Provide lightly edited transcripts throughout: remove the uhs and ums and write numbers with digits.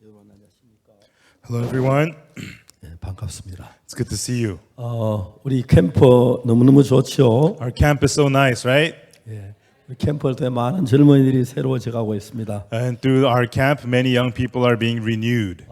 여러분 안녕하십니까? Hello, everyone. 네, 반갑습니다. It's good to see you. 우리 캠퍼 너무너무 좋죠. Our camp is so nice, right? 예, 우리 캠퍼를 통해 많은 젊은이들이 새로워져 가고 있습니다. And through our camp, many young people are being renewed.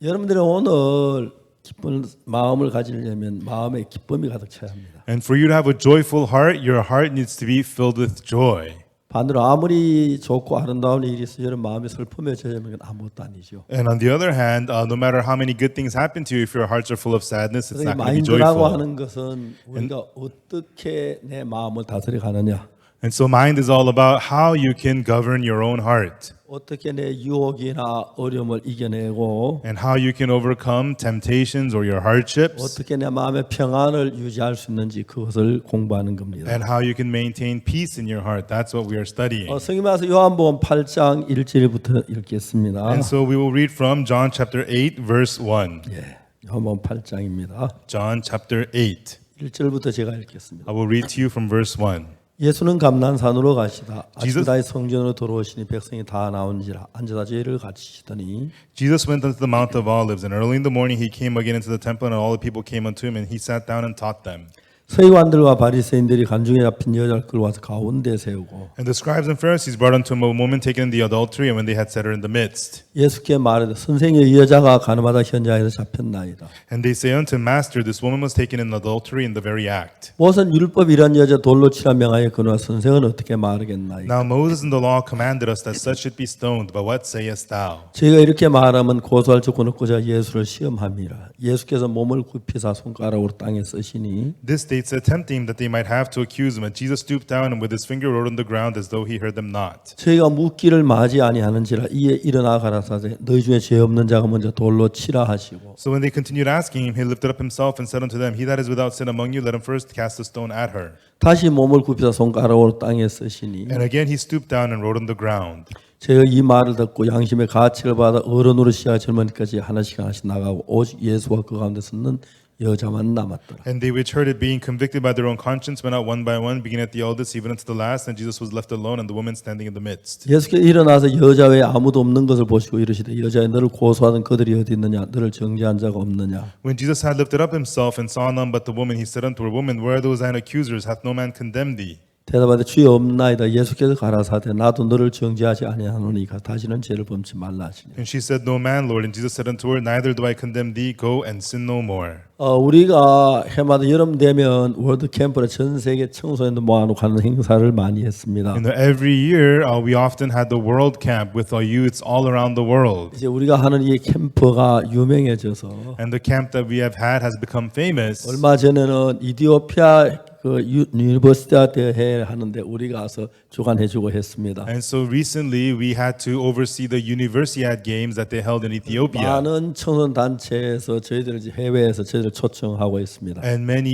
여러분들은 오늘 기쁜 마음을 가지려면 마음에 기쁨이 가득 차야 합니다. And for you to have a joyful heart, your heart needs to be filled with joy. 반대로 아무리 좋고 아름다운 일이 있어 여러분 마음이 슬픔해져면 그건 아무것도 아니죠. And on the other hand, no matter how many good things happen to you, if your hearts are full of sadness, it's 그래서 not going to be 마인드라고 joyful. 하는 것은 우리가 어떻게 내 마음을 다스려 가느냐, And so mind is all about how you can govern your own heart 어떻게 내 유혹이나 어려움을 이겨내고 and how you can overcome temptations or your hardships 어떻게 내 마음의 평안을 유지할 수 있는지 그것을 공부하는 겁니다. and how you can maintain peace in your heart. That's what we are studying. 성경 말씀 요한복음 8장 1절부터 읽겠습니다. And so we will read from John chapter 8 verse 1. 예, 요한복음 8장입니다. John chapter 8. 1절부터 제가 읽겠습니다. I will read to you from verse 1. 예수는 감난산으로 가시다 Jesus- 아침다이 성전으로 들어오시니 백성이 다 나온지라 앉아서 제를 가르치시더니 Jesus went unto the Mount of Olives, and early in the morning he came again into the temple, and all the people came unto him, and he sat down and taught them. 서기관들과 바리새인들이 간중에 잡힌 여자를 끌어와서 가운데 세우고 And the scribes and Pharisees brought unto him a woman taken in the adultery, and when they had set her in the midst. 예수께 말하되 선생의 이 여자가 가늠하다 현장에서 잡혔나이다. And they say unto him, Master, this woman was taken in adultery in the very act. 모세는 율법 이런 여자 돌로 치라 명하여 그러나 선생은 어떻게 말하겠나이까. Now Moses in the law commanded us that such should be stoned, but what sayest thou? 저희가 이렇게 말하면 고소할 줄 끊고자 예수를 시험함이라. 예수께서 몸을 굽히사 손가락으로 땅에 쓰시니 This they said, tempting him that they might have to accuse him. And Jesus stooped down and with his finger wrote on the ground as though he heard them not. 저희가 묻기를 마지 아니하는지라 이에 일어나 가라사대 너희 중에 죄 없는 자가 먼저 돌로 치라 하시고 So when they continued asking him, he lifted up himself and said unto them, He that is without sin among you, let him first cast a stone at her. 다시 몸을 굽히사 손가락으로 땅에 쓰시니 And again he stooped down and wrote on the ground. 제가 이 말을 듣고 양심의 가책을 받아 어른으로 시작 젊은이까지 하나씩 나가고 오직 예수와 그 가운데 서는 여자만 남았더라. And they which heard it, being convicted by their own conscience, went out one by one, beginning at the eldest, even unto the last. And Jesus was left alone, and the woman standing in the midst. 예수께서 일어나서 여자 외에 아무도 없는 것을 보시고 이르시되 여자여 너를 고소하던 그들이 어디 있느냐 너를 정죄한 자가 없느냐. When Jesus had lifted up himself and saw none but the woman, he said unto her, Woman, where are those thine accusers? Hath no man condemned thee? 대답하되 주여 없나이다. 예수께서 가라사대 나도 너를 정죄하지 아니하노니까 다시는 죄를 범치 말라 하시니. And she said, No man, Lord. And Jesus said unto her, Neither do I condemn thee. Go and sin no more. 우리가 해마다 여름 되면 월드 캠프를 전 세계 청소년들 모아놓고 하는 행사를 많이 했습니다. Every year, we often had the World Camp with our youths all around the world. 이제 우리가 하는 이 캠프가 유명해져서 And the camp that we have had has become famous. 얼마 전에는 이디오피아 그 유니버시아 대회 하는데 우리가 가서 주관해주고 했습니다. And so recently, we had to oversee the Universiad Games that they held in Ethiopia. 많은 청소년 단체에서 저희들을 이제 해외에서 저희를 초청하고 있습니다. And many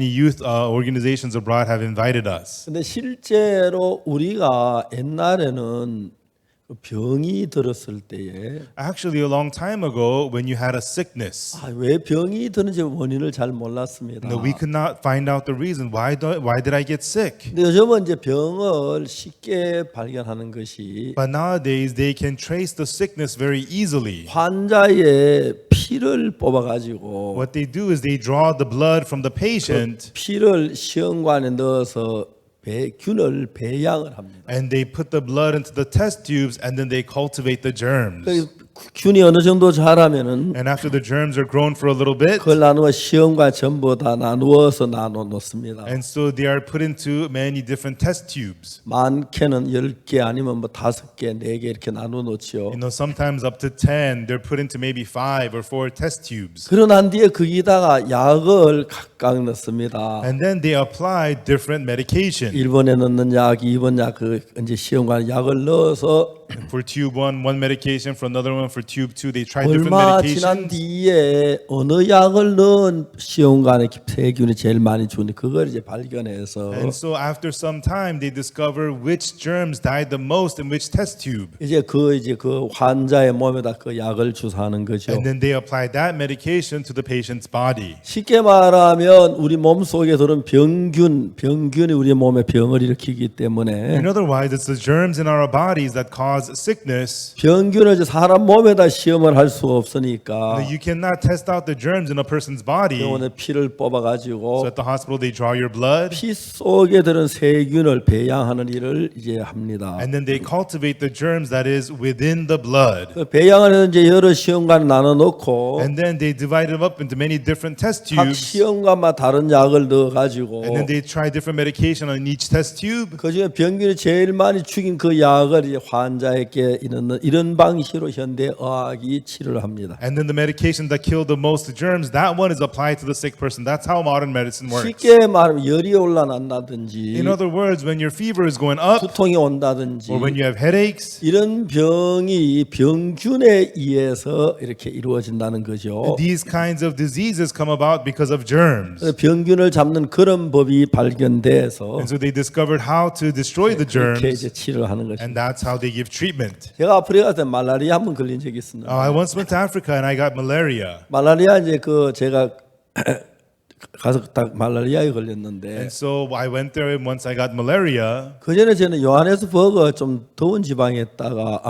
youth organizations abroad have invited us. 근데 실제로 우리가 옛날에는 병이 들었을 때에 Actually, a long time ago, when you had a sickness, 왜 병이 드는지 원인을 잘 몰랐습니다. no, we could not find out the reason. Why did I get sick? 근데 요즘은 이제 병을 쉽게 발견하는 것이 But nowadays, they can trace the sickness very easily. 환자의 피를 뽑아가지고 What they do is they draw the blood from the patient 피를 시험관에 넣어서 균을 배양을 합니다. and they put the blood into the test tubes and then they cultivate the germs. 균이 어느 정도 자라면은 And after the germs are grown for a little bit, 그걸 나누어 시험관 전부 다 나누어서 나눠 놓습니다. and so they are put into many different test tubes. 많게는 10개 아니면 뭐 5개, 4개 이렇게 나눠 놓지요. Sometimes up to 10, they're put into maybe 5 or 4 test tubes. 그러고 난 뒤에 거기다가 약을 각각 넣습니다. And then they apply different medication. 1번에 넣는 약, 2번 약, 그 이제 시험관에 약을 넣어서 For tube 1, one medication. For another one, for tube 2, they try different 얼마 지난 medications. 뒤에 어느 약을 넣은 시험관에 세균이 제일 많이 주는데 그걸 이제 발견해서 And so after some time, they discover which germs died the most in which test tube. 이제 그 환자의 몸에다 그 약을 주사하는 거죠. And then they apply that medication to the patient's body. 쉽게 말하면 우리 몸 속에 들은 병균이 우리 몸에 병을 일으키기 때문에 In other words, it's the germs in our bodies that cause sickness. 병균을 이제 사람 몸에다 시험을 할 수가 없으니까 You cannot test out the germs in a person's body. 병원에 피를 So 뽑아가지고 at the hospital, they draw your blood, 피 속에 들은 세균을 배양하는 일을 이제 합니다. and then they cultivate the germs that is within the blood. 그 배양을 이제 여러 시험관에 나눠놓고 And then they divide them up into many different test 각 tubes. 시험관마다 다른 약을 넣어가지고 And then they try different medication on each test tube. 그중에 병균이 제일 많이 죽인 그 약을 이제 환자에게 넣는 이런 방식으로 현대 의학이 치료를 합니다. And then the medication that killed the most germs, that one is applied to the sick person. That's how modern medicine works. 쉽게 말하면 열이 올라난다든지 In other words, when your fever is going up, 두통이 온다든지 or when you have headaches, 이런 병이 병균에 의해서 이렇게 이루어진다는 거죠. these kinds of diseases come about because of germs. 그래서 병균을 잡는 그런 법이 발견돼서 And so they discovered how to destroy the 이렇게 germs, 이제 치료를 하는 것입니다. and that's how they give treatment. 제가 아프리카 갔을 때 말라리아 한번 걸린 적이 있었는데 I once went to Africa and I got malaria. 말라리아 이제 그 제가 가서 딱 말라리아에 걸렸는데 And so I went there and once I got malaria. 그 전에 저는 요하네스버그 좀 더운 지방에 있다가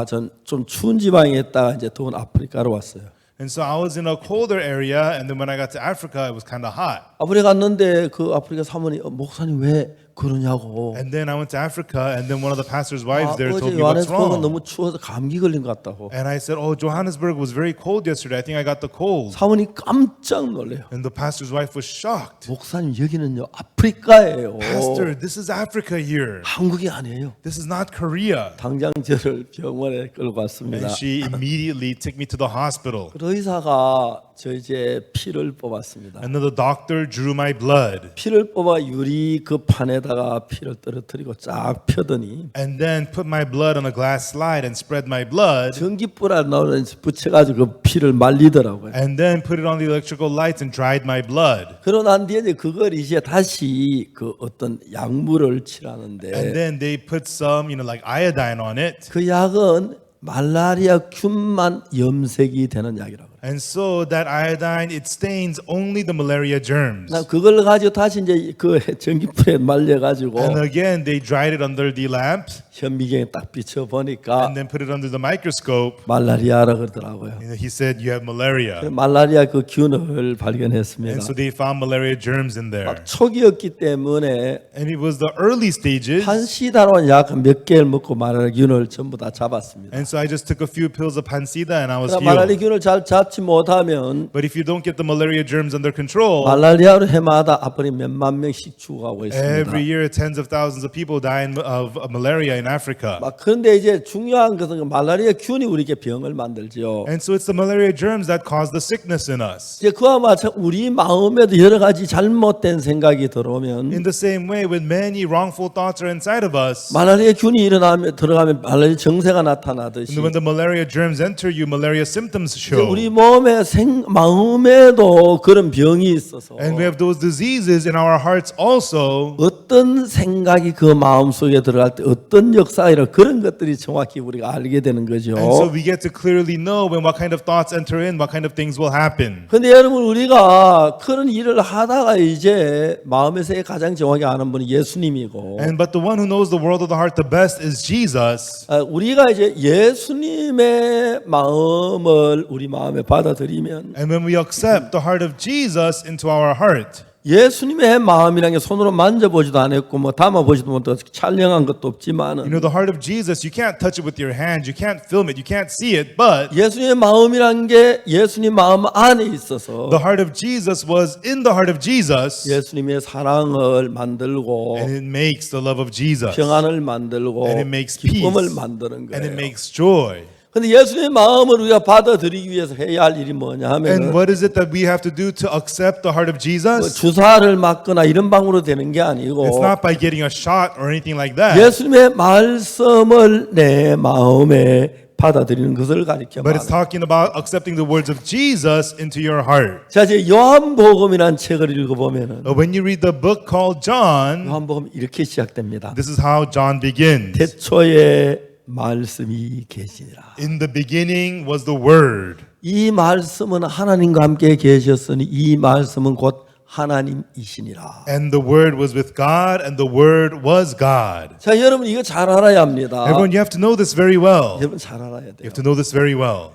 좀 추운 지방에 있다가 이제 더운 아프리카로 왔어요. And so I was in a colder area, and then when I got to Africa, it was kind of hot. 아프리카 갔는데 그 아프리카 사모님 목사님 왜 그러냐고. And then I went to Africa, and then one of the pastor's 아, wives there told 어제 me what's 요하네스버그 wrong. 너무 추워서 감기 걸린 것 같다고. And I said, "Oh, Johannesburg was very cold yesterday. I think I got the cold." 사모님 깜짝 놀래요. And the pastor's wife was shocked. 목사님 여기는요 아프리카예요. Pastor, this is Africa here. 한국이 아니에요. This is not Korea. 당장 저를 병원에 끌고 갔습니다. And she immediately took me to the hospital. 그 의사가 저 이제 피를 뽑았습니다. And then the doctor drew my blood. 피를 뽑아 유리 그 판에다가 피를 떨어뜨리고 쫙 펴더니 And then put my blood on a glass slide and spread my blood. 전기불 나오는 붙여가지고 그 피를 말리더라고요. And then put it on the electrical lights and dried my blood. 그러고 난 뒤에 이제 그걸 이제 다시 그 어떤 약물을 And 칠하는데 then they put some, like iodine on it. 그 약은 말라리아 균만 염색이 되는 약이라고. And so that iodine, it stains only the malaria germs. 나 그걸 가지고 다시 이제 그 전기불에 말려가지고 And again, they dried it under the lamp 현미경에 딱 비춰 보니까 and then put it under the microscope. 말라리아라 그러더라고요. And he said, "You have malaria." 말라리아 그 균을 발견했습니다. And so they found malaria germs in there. 막 초기였기 때문에 And it was the early stages. 판시다로는 약 몇 개를 먹고 말라리아 균을 전부 다 잡았습니다. And so I just took a few pills of Pansida and I was 말라리아 healed. 균을 잘 잡지 못하면 But if you don't get the malaria germs under control, 말라리아로 해마다 앞으로 몇만 명씩 죽어가고 있습니다. every year tens of thousands of people die of malaria in Africa. 막 그런데 이제 중요한 것은 그 말라리아 균이 우리에게 병을 만들죠. And so it's the malaria germs that cause the sickness in us. 이제 그와 마찬가지 우리 마음에도 여러 가지 잘못된 생각이 들어오면 In the same way, when many wrongful thoughts are inside of us, 말라리아 균이 들어가면 말라리아 증세가 나타나듯이 and when the malaria germs enter you, malaria symptoms 이제 show. 우리 몸에 마음에도 그런 병이 있어서 And we have those diseases in our hearts also. 어떤 생각이 그 마음 속에 들어갈 때 어떤 역사가 일어나 그런 것들이 정확히 우리가 알게 되는 거죠. And so we get to clearly know when what kind of thoughts enter in, what kind of things will happen. 근데 여러분 우리가 그런 일을 하다가 이제 마음의 세계 가장 정확히 아는 분이 예수님이고 But the one who knows the world of the heart the best is Jesus. 우리가 이제 예수님의 마음을 우리 마음에 받아들이면 And when we accept the heart of Jesus into our heart, 예수님의 마음이라는 게 손으로 만져보지도 않았고 뭐 담아보지도 못하고 촬영한 것도 없지만은 the heart of Jesus, you can't touch it with your hands, you can't film it, you can't see it, but 예수님의 마음이란 게 예수님 마음 안에 있어서 the heart of Jesus was in the heart of Jesus, 예수님의 사랑을 만들고 and it makes the love of Jesus, 평안을 만들고 And it makes peace. 기쁨을 만드는 and it 거예요. makes joy. 근데 예수님의 마음을 우리가 받아들이기 위해서 해야 할 일이 뭐냐 And 하면 what is it that we have to do to accept the heart of Jesus? 주사를 맞거나 이런 방으로 되는 게 It's 아니고 not by getting a shot or anything like that, 예수님의 말씀을 내 마음에 받아들이는 것을 가리켜 but it's 말해요. talking about accepting the words of Jesus into your heart. 자, 이제 요한복음이라는 책을 읽어보면은 When you read the book called John, 요한복음 이렇게 시작됩니다. this is how John begins. 태초에 말씀이 계시니라. In the beginning was the Word. 이 말씀은 하나님과 함께 계셨으니 이 말씀은 곧 하나님이시니라. And the Word was with God, and the Word was God. 자, 여러분 이거 잘 알아야 합니다. Everyone, you have to know this very well. 여러분 잘 알아야 You 돼요. have to know this very well.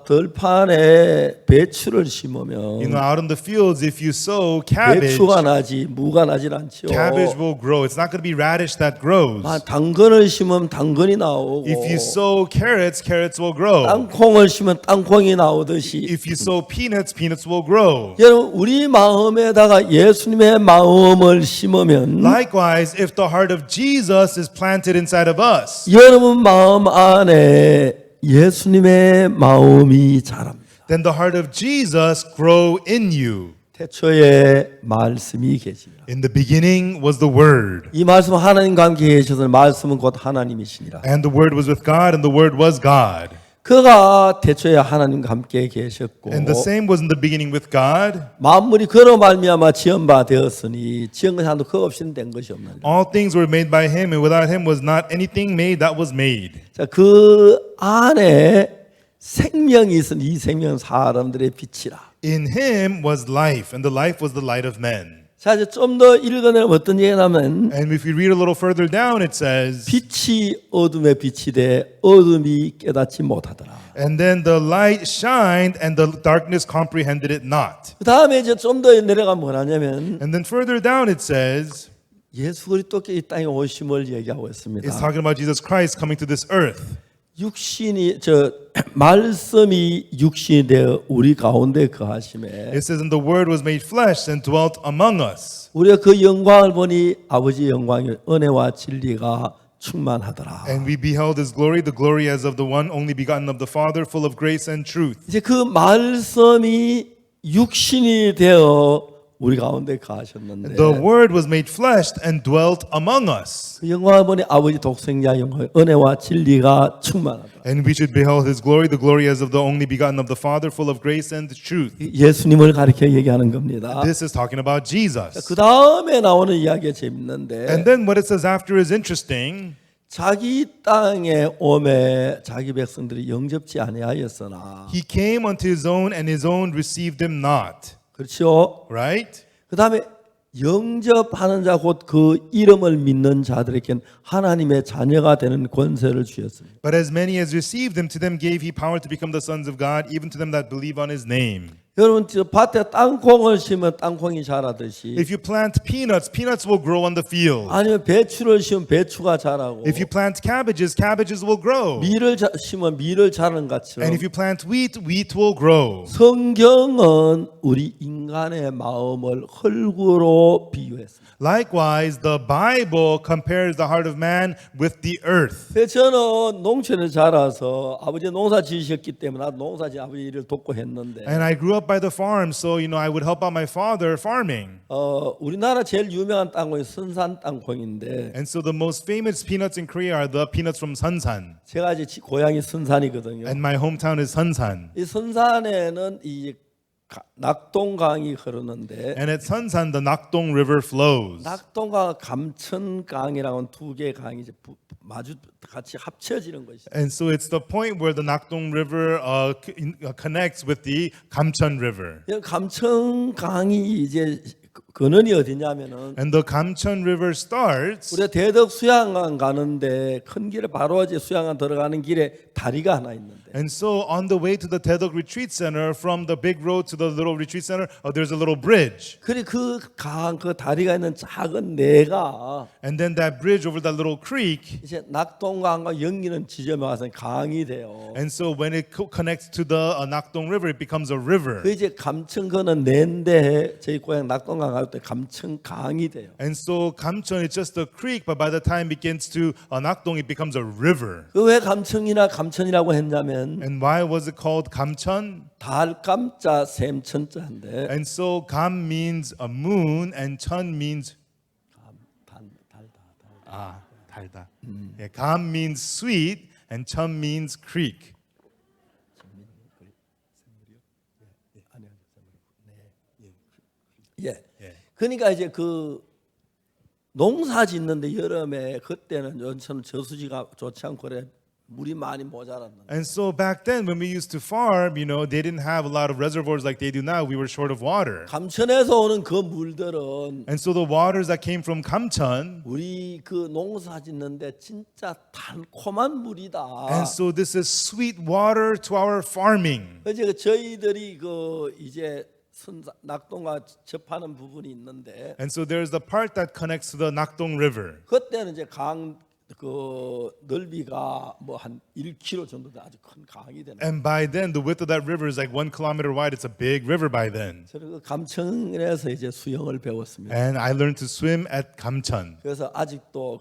들판에 배추를 심으면 You know, out in the fields, if you sow cabbage, 배추가 나지 무가 나질 않죠. cabbage will grow. It's not going to be radish that grows. 당근을 심으면 당근이 나오고 If you sow carrots, carrots will grow. 땅콩을 심으면 땅콩이 나오듯이 If you sow peanuts, peanuts will grow. 여러분 우리 마음에다가 예수님의 마음을 심으면 Likewise, if the heart of Jesus is planted inside of us, 여러분 마음 안에 예수님의 마음이 자랍니다. then the heart of Jesus grow in you. 태초에 말씀이 계시니라. In the beginning was the Word, 이 말씀 하나님과 함께 계셔서 말씀은 곧 하나님이시니라. and the Word was with God, and the Word was God. 그가 태초에 하나님과 함께 계셨고 And the same was in the beginning with God. 만물이 그로 말미암아 지은 바 되었으니 지은 것이 한도 그 없이는 된 것이 없느니라. All things were made by Him, and without Him was not anything made that was made. 자, 그 안에 생명이 있으니 이 생명은 사람들의 빛이라. In Him was life, and the life was the light of men. 자, 이제 좀 더 읽어내면 어떤 얘기냐면 And if you read a little further down, it says, 빛이 어둠에 빛이 돼 어둠이 깨닫지 못하더라. and then the light shined, and the darkness comprehended it not. 그 다음에 이제 좀 더 내려가면 뭐냐면 And then further down, it says, 예수 그리스도께 이 땅에 오심을 얘기하고 있습니다. it's talking about Jesus Christ coming to this earth. 육신이 말씀이 육신이 되어 우리 가운데 거하심에 It says, and the Word was made flesh and dwelt among us. 우리가 그 영광을 보니 아버지의 영광이 은혜와 진리가 충만하더라. And we beheld His glory, the glory as of the one only begotten of the Father, full of grace and truth. 이제 그 말씀이 육신이 되어 우리 가운데 거하셨는데 The Word was made flesh and dwelt among us. 그 영광을 보니 아버지 독생자 영광 은혜와 진리가 충만하더라. And we should behold His glory, the glory as of the only begotten of the Father, full of grace and truth. 예수님을 가리켜 얘기하는 겁니다. This is talking about Jesus. 그 다음에 나오는 이야기가 재밌는데 And then what it says after is interesting. 자기 땅에 오매 자기 백성들이 영접지 아니하였으나 He came unto His own, and His own received Him not. 그렇죠. Right? 그 다음에 영접하는 자 곧 그 이름을 믿는 자들에겐 하나님의 자녀가 되는 권세를 주셨습니다. But as many as received Him, to them gave He power to become the sons of God, even to them that believe on His name. 여러분 저 밭에 땅콩을 심으면 땅콩이 자라듯이 If you plant peanuts, peanuts will grow on the field. 아니면 배추를 심으면 배추가 자라고 If you plant cabbages, cabbages will grow. 밀을 심으면 밀을 자라는 것처럼 And if you plant wheat, wheat will grow. 성경은 우리 인간의 마음을 흙으로 비유했습니다. Likewise, the Bible compares the heart of man with the earth. 그래서 저는 농촌에 자라서 아버지 농사 지으셨기 때문에 나도 농사 지어 아버지 일을 돕고 했는데 And I grew up by the farm, so I would help out my father farming. 우리나라 제일 유명한 땅콩이 선산 땅콩인데 And so the most famous peanuts in Korea are the peanuts from Sunsan. 제가 이제 고향이 선산이거든요. And my hometown is Sunsan. 이 선산에는 이 낙동강이 흐르는데 And at Sunsan, the Nakdong River flows. 낙동강 감천강이라는 두 개의 강이 이제 마주 같이 합쳐지는 것이죠. And so it's the point where the Nakdong River connects with the Kamcheon River. 감천강이 이제 근원이 어디냐면은 And the Kamcheon River starts, 우리가 대덕 수양강 가는데 큰 길에 바로 이제 수양강 들어가는 길에 다리가 하나 있는데 and so on the way to the Taedok Retreat Center, from the big road to the little retreat center, there's a little bridge. 그래 그 다리가 있는 작은 내가 And then that bridge over that little creek, 이제 낙동강과 연기는 지점에 와서 강이 돼요. and so when it connects to the Nakdong River, it becomes a river. 그 이제 감천거는 내인데 저희 고향 낙동강 갈 때 감천강이 돼요. And so Kamcheon is just a creek, but by the time it gets to Nakdong, it becomes a river. 그 왜 감천이라고 했냐면 And why was it called Kamcheon? 달감자 샘천자인데 And so Kam means a moon, and Cheon means 달다. Yeah, Kam means sweet, and Cheon means creek. 예. 그러니까 이제 그 농사 짓는데 여름에 그때는 연천 저수지가 좋지 않고 그래 물이 많이 모자랐는데 And so back then, when we used to farm, they didn't have a lot of reservoirs like they do now. We were short of water. 감천에서 오는 그 물들은 And so the waters that came from Kamcheon, 우리 그 농사 짓는데 진짜 달콤한 물이다. and so this is sweet water to our farming. 그래서 저희들이 그 이제 낙동과 접하는 부분이 있는데 And so there's the part that connects to the Nakdong River. 그때는 이제 그 넓이가 뭐 한 1km 정도 돼 아주 큰 강이 되는. And by then, the width of that river is like 1 kilometer wide. It's a big river by then. 저는 그 감천에서 이제 수영을 배웠습니다. And I learned to swim at Kamcheon. 그래서 아직도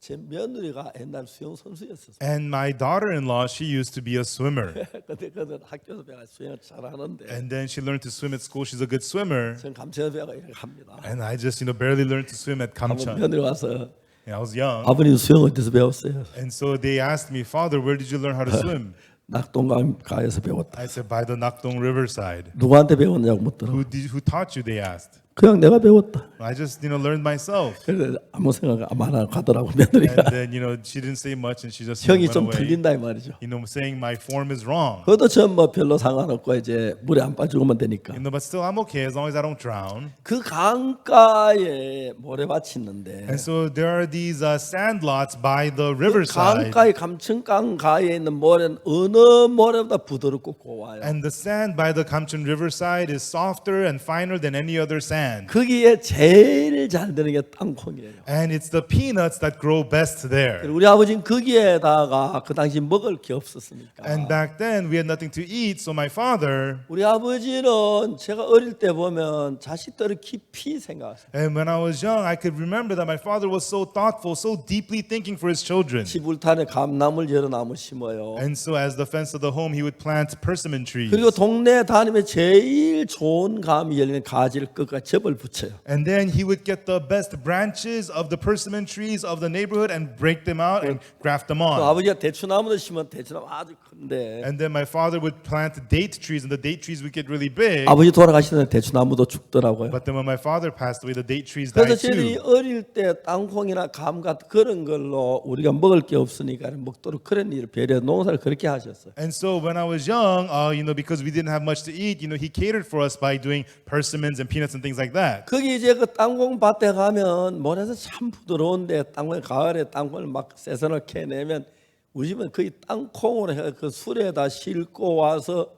제 며느리가 옛날 수영 선수였었어요. And my daughter-in-law, she used to be a swimmer. 근데 그는 학교에서 배가 수영을 잘하는데 And then she learned to swim at school. She's a good swimmer. 전 감천에서 배가 이렇게 합니다. And I just, barely learned to swim at 한번 Kamcheon. 며느리 와서 I was young. 아버님 수영 어디서 배웠어요? And so they asked me, Father, where did you learn how to swim? 낙동강가에서 배웠다. I said, by the Nakdong Riverside. 누구한테 배웠냐고 묻더라고. Who taught you? They asked. 그냥 내가 배웠다. I just, learned myself. 그래서 아무 생각 안 하고 가더라고 며느리가. And then, she didn't say much and she just 형이 went 좀 away. 틀린다 이 말이죠. Saying my form is wrong. 그것도 전 뭐 별로 상관없고 이제 물에 안 빠지고만 되니까. But still, I'm okay as long as I don't drown. 그 강가에 모래밭이 있는데 And so there are these sand lots by the 그 riverside. 강가에 감천강가에 있는 모래는 어느 모래보다 부드럽고 고와요. And the sand by the Kamcheon Riverside is softer and finer than any other sand. 거기에 제일 잘 되는 게 땅콩이에요. And it's the peanuts that grow best there. 우리 아버지는 거기에다가 그 당시 먹을 게 없었으니까. And back then we had nothing to eat, so my father, 우리 아버지는 제가 어릴 때 보면 자식들을 깊이 생각하셨어요. and when I was young, I could remember that my father was so thoughtful, so deeply thinking for his children. 집 울타리에 감나물 여러 나무 심어요. And so as the fence of the home, he would plant persimmon trees. 그리고 동네 다니면 제일 좋은 감이 열리는 가지를 끝까지 접을 붙여요. And then he would get the best branches of the persimmon trees of the neighborhood and break them out and graft them 그 on. 아버지가 대추나무도 심으면 대추나무 아주 큰데 And then my father would plant date trees, and the date trees would get really big. 아버지 돌아가시는 대추나무도 죽더라고요. But then when my father passed away, the date trees 그래서 died 저희들이 too. 어릴 때 땅콩이나 감 같은 그런 걸로 우리가 먹을 게 없으니까 먹도록 그런 일을 배려 농사를 그렇게 하셨어요. And so when I was young, because we didn't have much to eat, he catered for us by doing persimmons and peanuts and things like that. 거기 이제 그 땅콩 밭에 가면 모래에서 참 부드러운데 땅콩 가을에 땅콩을 막 새선을 캐내면 우리 집은 거의 땅콩으로 해서 그 술에다 싣고 와서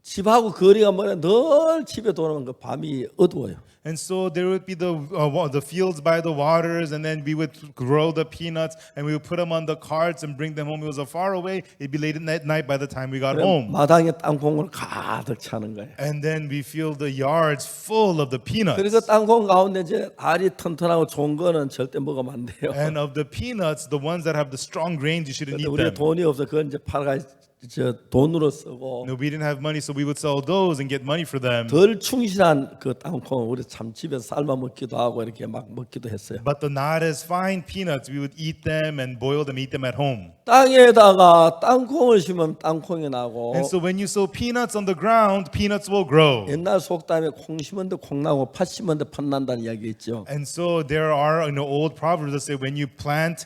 집하고 거리가 뭐냐 늘 집에 돌아오면 그 밤이 어두워요. And so there would be the fields by the waters, and then we would grow the peanuts, and we would put them on the carts and bring them home. It was far away. It'd be late at night by the time we got home. 마당에 땅콩을 가득 차는 거예요. And then we fill the yards full of the peanuts. 그래서 땅콩 가운데 이제 알이 튼튼하고 좋은 거는 절대 먹으면 안 돼요. And of the peanuts, the ones that have the strong grains, you shouldn't 근데 eat 우리가 them. 돈이 없어 그건 이제 팔아가 저 돈으로 쓰고 No, we didn't have money, so we would sell those and get money for them. 덜 충실한 그 땅콩 우리 참 집에서 삶아 먹기도 하고 이렇게 막 먹기도 했어요. But the not as fine peanuts, we would eat them and boil them, eat them at home. 땅에다가 땅콩을 심으면 땅콩이 나고 And so when you sow peanuts on the ground, peanuts will grow. 옛날 속담에 콩 심은데 콩 나고 팥 심은데 팥 난다는 이야기 있죠. And so there are old proverbs that say when you plant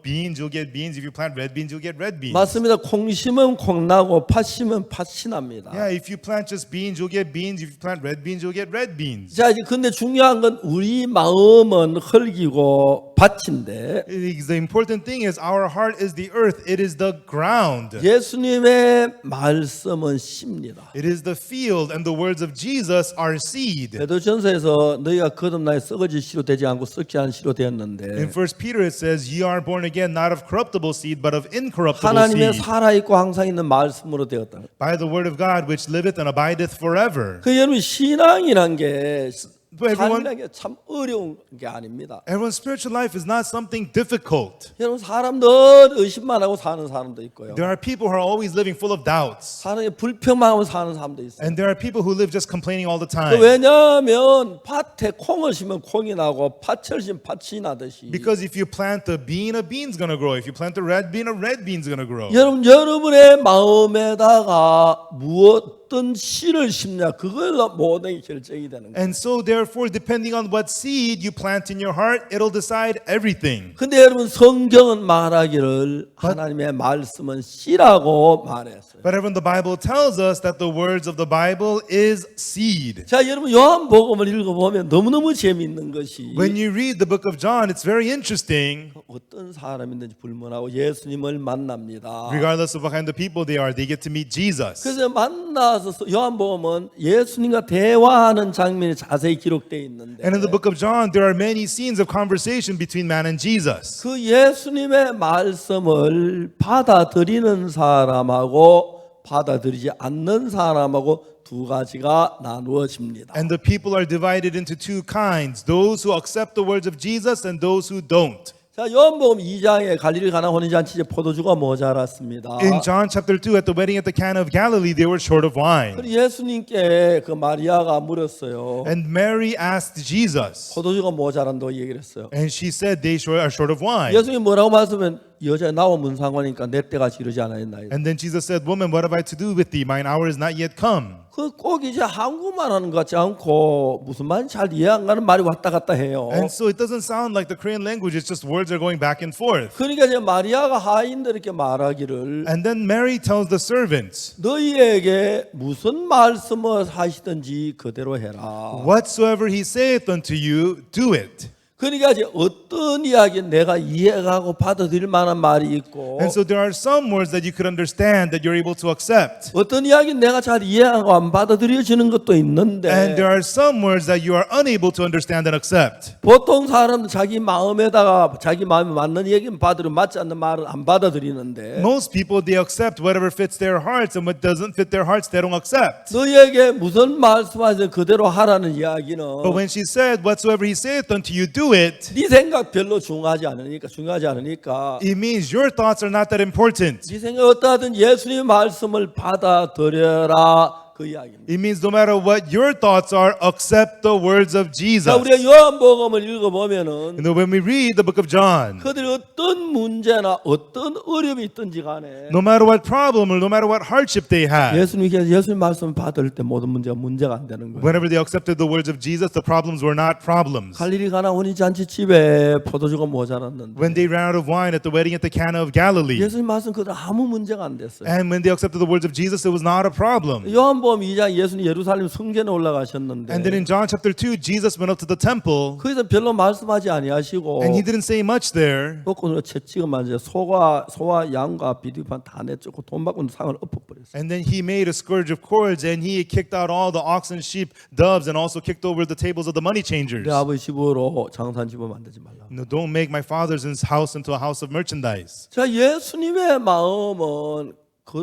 beans, you'll get beans. If you plant red beans, you'll get red beans. 맞습니다. 콩 심으면 콩 나고 팥 심으면 팥이 납니다. Yeah, if you plant just beans, you'll get beans. If you plant red beans, you'll get red beans. 자, 이제 근데 중요한 건 우리 마음은 흙이고 밭인데 The important thing is our heart is the earth. It is the ground. 예수님의 말씀은 씨입니다. It is the field, and the words of Jesus are seed. 베드로전서에서 너희가 거듭나여 썩어질 씨로 되지 않고 썩지 않은 씨로 되었는데 In 1 Peter it says, "Ye are born again, not of corruptible seed, but of incorruptible 하나님의 seed, 살아 있고 항상 있는 말씀으로 되었다. by the word of God, which liveth and abideth forever." 그 여러분 신앙이란 게 But everyone, 삶이란 게 참 어려운 게 아닙니다. everyone's spiritual life is not something difficult. 여러분 사람들 의심만 하고 사는 사람도 있고요. There are people who are always living full of doubts, 사람이 불평만 하고 사는 사람도 있어요. and there are people who live just complaining all the 그 time. 왜냐하면 밭에 콩을 심으면 콩이 나고 팥을 심으면 팥이 나듯이 Because if you plant a bean's gonna grow. If you plant a red bean's gonna grow. 여러분의 마음에다가 무엇 어떤 씨를 심냐 그걸로 모든 게 결정이 되는 거예요. And so therefore, depending on what seed you plant in your heart, it'll decide everything. 근데 여러분 성경은 말하기를 하나님의 말씀은 씨라고 말했어요. But everyone, the Bible tells us that the words of the Bible is seed. 자, 여러분 요한복음을 읽어보면 너무너무 재미있는 것이 When you read the book of John, it's very interesting. 어떤 사람이든지 불문하고 예수님을 만납니다. Regardless of what kind of people they are, they get to meet Jesus. 그래서 만나서 요한복음은 예수님과 대화하는 장면이 자세히 기록되어 있는데 And in the book of John, there are many scenes of conversation between man and Jesus. 그 예수님의 말씀을 받아들이는 사람하고 받아들이지 않는 사람하고 두 가지가 나누어집니다. And the people are divided into two kinds, those who accept the words of Jesus and those who don't. 자, 요한복음 2장에 갈릴리 가나 혼인잔치에 포도주가 모자랐습니다. In John chapter 2, at the wedding at the Cana of Galilee, they were short of wine. 그리고 예수님께 그 마리아가 물었어요. And Mary asked Jesus, 포도주가 모자란다고 얘기를 했어요. and she said, they are short of wine. 예수님이 뭐라고 말씀하면 여자 나와 문상관이니까 내 때가 지르지 않았나이다. And then Jesus said, woman, what have I to do with thee? Mine hour is not yet come. 그 꼭 이제 한국말 하는 것 같지 않고 무슨 말인지 잘 이해 안 가는 말이 왔다 갔다 해요. And so it doesn't sound like the Korean language, it's just words are going back and forth. 그러니까 이제 마리아가 하인들에게 말하기를 And then Mary tells the servants, 너희에게 무슨 말씀을 하시든지 그대로 해라. whatsoever he saith unto you, do it. 그러니까 이제 어떤 이야기 내가 이해하고 받아들일 만한 말이 있고 And so there are some words that you could understand that you're able to accept. 어떤 이야기 내가 잘 이해하고 안 받아들여지는 것도 있는데 And there are some words that you are unable to understand and accept. 보통 사람은 자기 마음에다가 자기 마음에 맞는 얘기는 받으려 맞지 않는 말은 안 받아들이는데 Most people, they accept whatever fits their hearts, and what doesn't fit their hearts, they don't accept. 너희에게 무슨 말씀하세요 그대로 하라는 이야기는 But when she said, whatsoever he saith unto you, do it, 네 생각 별로 중요하지 않으니까 it means your thoughts are not that important. 네 생각 어떠하든 예수님의 말씀을 받아들여라 그 이야기입니다. It means no matter what your thoughts are, accept the words of Jesus. 자, 우리가 요한복음을 읽어보면은 You know, when we read the book of John, 그들이 어떤 문제나 어떤 어려움이 있든지 간에 no matter what problem or no matter what hardship they had, 예수님께서 예수님 말씀을 받을 때 모든 문제가 안 되는 거예요. whenever they accepted the words of Jesus, the problems were not problems. 갈릴리 가나 혼인잔치 집에 포도주가 모자랐는데 When they ran out of wine at the wedding at the Cana of Galilee, 예수님 말씀 그들 아무 문제가 안 됐어요. and when they accepted the words of Jesus, it was not a problem. 요한복음 2장 예수님 예루살렘 성전에 올라가셨는데 And then in John chapter 2, Jesus went up to the temple, 거기서 별로 말씀하지 아니하시고 and he didn't say much there. 거꾸로 채찍을 만져 소와 양과 비두판 다 내쫓고 돈 받고 상을 엎어버렸어요. And then he made a scourge of cords, and he kicked out all the oxen, sheep, doves, and also kicked over the tables of the money changers. 내 아버지 집으로 장사한 집을 만들지 말라. No, don't make my father's house into a house of merchandise. 자, 예수님의 마음은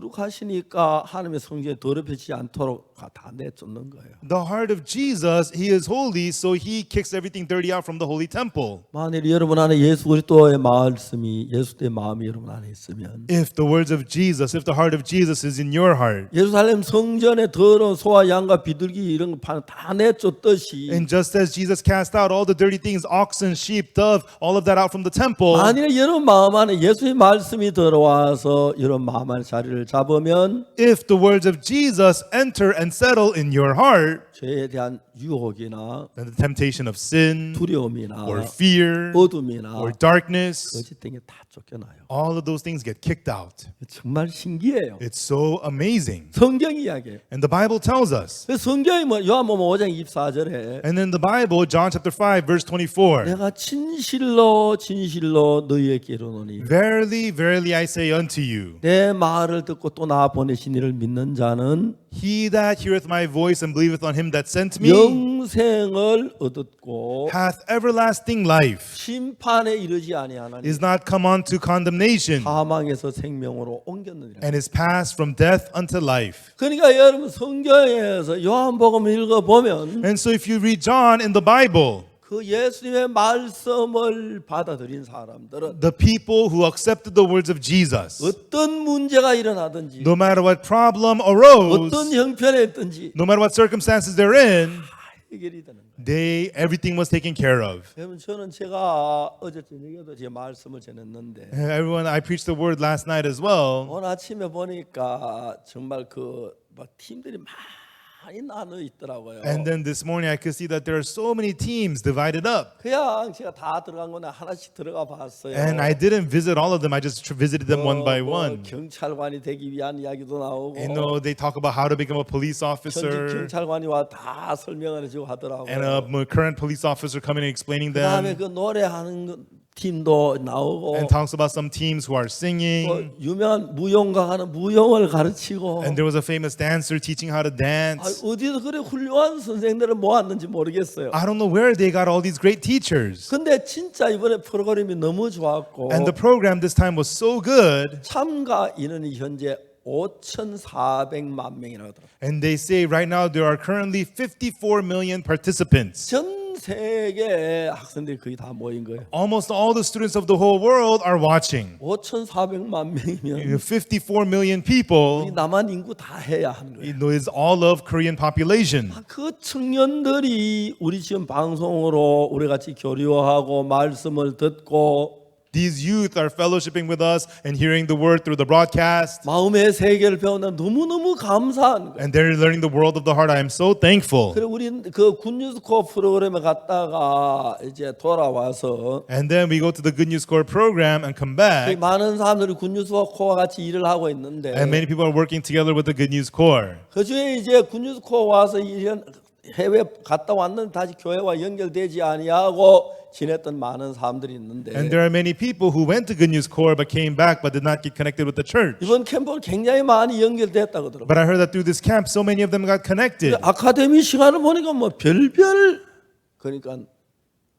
거룩하시니까 하나님의 성전에 더럽혀지지 않도록 다 내쫓는 거예요. The heart of Jesus, he is holy, so he kicks everything dirty out from the holy temple. 만일 여러분 안에 예수 그리스도의 말씀이 예수의 마음이 여러분 안에 있으면 If the words of Jesus, if the heart of Jesus is in your heart, 예루살렘 성전에 더러운 소와 양과 비둘기 이런 거 다 내쫓듯이 and just as Jesus cast out all the dirty things, oxen, sheep, dove, all of that out from the temple, 만일 여러분 마음 안에 예수의 말씀이 들어와서 여러분 마음 안에 자리를 잡으면 if the words of Jesus enter and settle in your heart, 죄에 대한 유혹이나 then the temptation of sin 두려움이나 or fear 어둠이나 or darkness, 거짓된 게 다 쫓겨나요. all of those things get kicked out. 정말 신기해요. It's so amazing. 성경 이야기예요. And the Bible tells us. 그 성경이 뭐 요한복음 5장 24절에 And in the Bible, John chapter 5, verse 24. 내가 진실로 너희에게 이르노니 Verily, verily, I say unto you, 내 말을 듣고 또 나 보내신 이를 믿는 자는 he that heareth my voice and believeth on him that sent me 영생을 얻었고 hath everlasting life, 심판에 이르지 아니하나니 is not come unto condemnation, 사망에서 생명으로 옮겼느니라. and is passed from death unto life. 그러니까 여러분 성경에서 요한복음을 읽어보면 And so if you read John in the Bible, 그 예수님의 말씀을 받아들인 사람들은 the people who accepted the words of Jesus, 어떤 문제가 일어나든지 no matter what problem arose, 어떤 형편에 있든지 no matter what circumstances they're in, 해결이 되는 거예요. everything was taken care of. 여러분 저는 제가 어제 저녁에도 제 말씀을 전했는데 Everyone, I preached the word last night as well. 오늘 아침에 보니까 정말 그 막 팀들이 많이 나눠 있더라고요. And then this morning I could see that there are so many teams divided up. 그냥 제가 다 들어간 거는 하나씩 들어가 봤어요. And I didn't visit all of them. I just visited them one by 뭐 one. 경찰관이 되기 위한 이야기도 나오고 You know, they talk about how to become a police 현직 officer. 경찰관이 와 다 설명을 해주고 하더라고요. And a current police officer coming and explaining 그다음에 them. 그 노래하는 팀도 나오고 And talks about some teams who are 뭐 singing. 유명한 무용가는 무용을 가르치고 And there was a famous dancer teaching how to dance. 어디서 그래 훌륭한 선생들을 모았는지 모르겠어요. I don't know where they got all these great teachers. 근데 진짜 이번에 프로그램이 너무 좋았고 And the program this time was so good. 참가 인원이 현재 5,400만 명이라고 하더라고요. And they say right now there are currently 54 million participants. 전 세계 학생들이 거의 다 모인 거예요. Almost all the students of the whole world are watching. 5,400만 명이면 54 million 우리 people 남한 인구 다 해야 하는 거예요. is all of Korean population. 그 청년들이 우리 지금 방송으로 우리 같이 교류하고 말씀을 듣고 These youth are fellowshipping with us and hearing the word through the broadcast. 마음의 세계를 배운다 너무너무 감사한 거예요. And they're learning the world of the heart. I am so thankful. 그리고 우리 그 굿뉴스코 프로그램에 갔다가 이제 돌아와서 And then we go to the Good News Corps program and come back. 많은 사람들이 굿뉴스코와 같이 일을 하고 있는데 And many people are working together with the Good News Corps. 그 중에 이제 굿뉴스코 와서 이런 해외 갔다 왔는데 다시 교회와 연결되지 아니하고 지냈던 많은 사람들이 있는데 And there are many people who went to Good News Corps but came back but did not get connected with the church. 이번 캠프는 굉장히 많이 연결됐다고 그러더라고요. But I heard that through this camp, so many of them got connected. 아카데미 시간을 보니까 뭐 별별 그러니까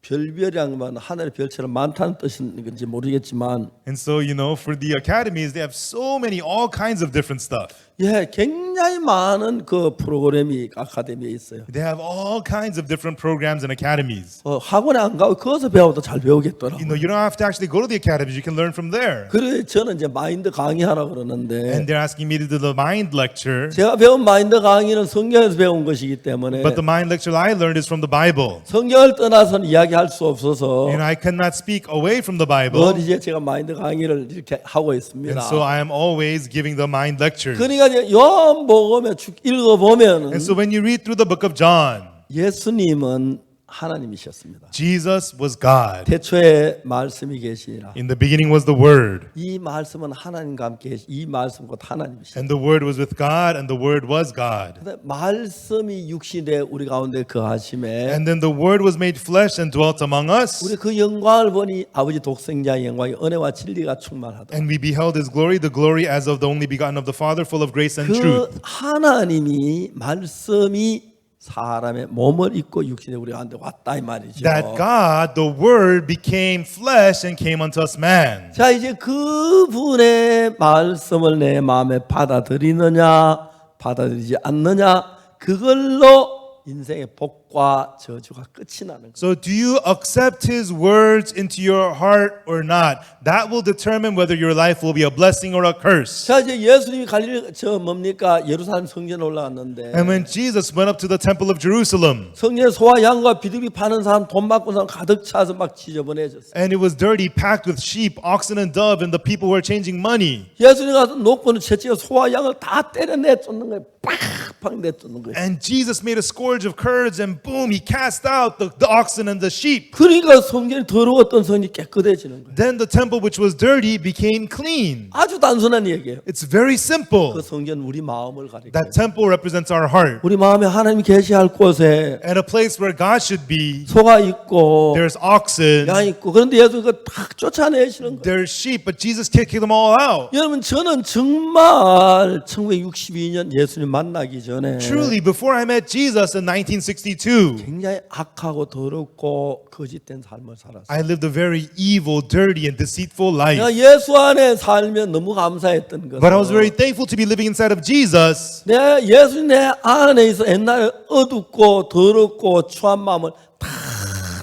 별별이란 하늘의 별처럼 많다는 뜻인 건지 모르겠지만 And so, you know, for the academies, they have so many, all kinds of different stuff. 예, 굉장히 많은 그 프로그램이 아카데미에 있어요. They have all kinds of different programs and academies. 학원에 안 가고 거기서 배워도 잘 배우겠더라고요. You know, you don't have to actually go to the academies, you can learn from there. 그래 저는 이제 마인드 강의하라 그러는데 And they're asking me to do the mind lecture. 제가 배운 마인드 강의는 성경에서 배운 것이기 때문에 But the mind lecture I learned is from the Bible. 성경을 떠나서는 이야기할 수 없어서 And I cannot speak away from the 늘 Bible. 이제 제가 마인드 강의를 이렇게 하고 있습니다. And so I am always giving the mind lectures. 그러니까 이제 요한복음에 쭉 읽어보면 And so when you read through the book of John, 예수님은 하나님이셨습니다. Jesus was God. 태초에 말씀이 계시니라. In the beginning was the Word. 이 말씀은 하나님과 함께 이 말씀 곧 하나님이시다. And the Word was with God, and the Word was God. 말씀이 육신에 우리 가운데 거하심에 And then the Word was made flesh and dwelt among us. 우리 그 영광을 보니 아버지 독생자의 영광이 은혜와 진리가 충만하다. And we beheld His glory, the glory as of the only begotten of the Father, full of grace and 그 truth. 하나님이 말씀이 사람의 몸을 입고 육신에 우리 가운데 왔다 이 말이죠. That God, the Word, became flesh and came unto us man. 자 이제 그분의 말씀을 내 마음에 받아들이느냐 받아들이지 않느냐 그걸로 인생의 복과 저주가 끝이 나는 거예요. So do you accept His words into your heart or not? That will determine whether your life will be a blessing or a curse. 자 이제 예수님이 갈릴리 뭡니까 예루살렘 성전에 올라갔는데 And when Jesus went up to the temple of Jerusalem, 성전에 소와 양과 비둘기 파는 사람 돈 받고 사람 가득 차서 막 지저분해졌어요. and it was dirty, packed with sheep, oxen, and dove, and the people were changing money. 예수님 가서 놓고는 채찍에 소와 양을 다 때려내 쫓는 거예요. 팍팍 내쫓는 거예요. And Jesus made a scourge of curds, and boom, He cast out the oxen and the sheep. 그러니까 성전이 더러웠던 성전이 깨끗해지는 거예요. Then the temple which was dirty became clean. 아주 단순한 얘기예요. It's very simple. 그 성전 우리 마음을 가리켜요. That temple represents our heart. 우리 마음에 하나님이 계시할 곳에 And a place where God should be, 소가 있고 there's oxen, 양 있고 그런데 예수 그거 탁 쫓아내시는 거예요. there's sheep, but Jesus can't kick them all out. 여러분 저는 정말 1962년 예수님 만나기 전에 Truly, before I met Jesus in 1962, 굉장히 악하고 더럽고 거짓된 삶을 살았어요. I lived a very evil, dirty, and deceitful life. 내가 예수 안에 살면 너무 감사했던 But I was very 것은 thankful to be living inside of Jesus. 예수님 내 안에 있어 옛날에 어둡고 더럽고 추한 마음을 다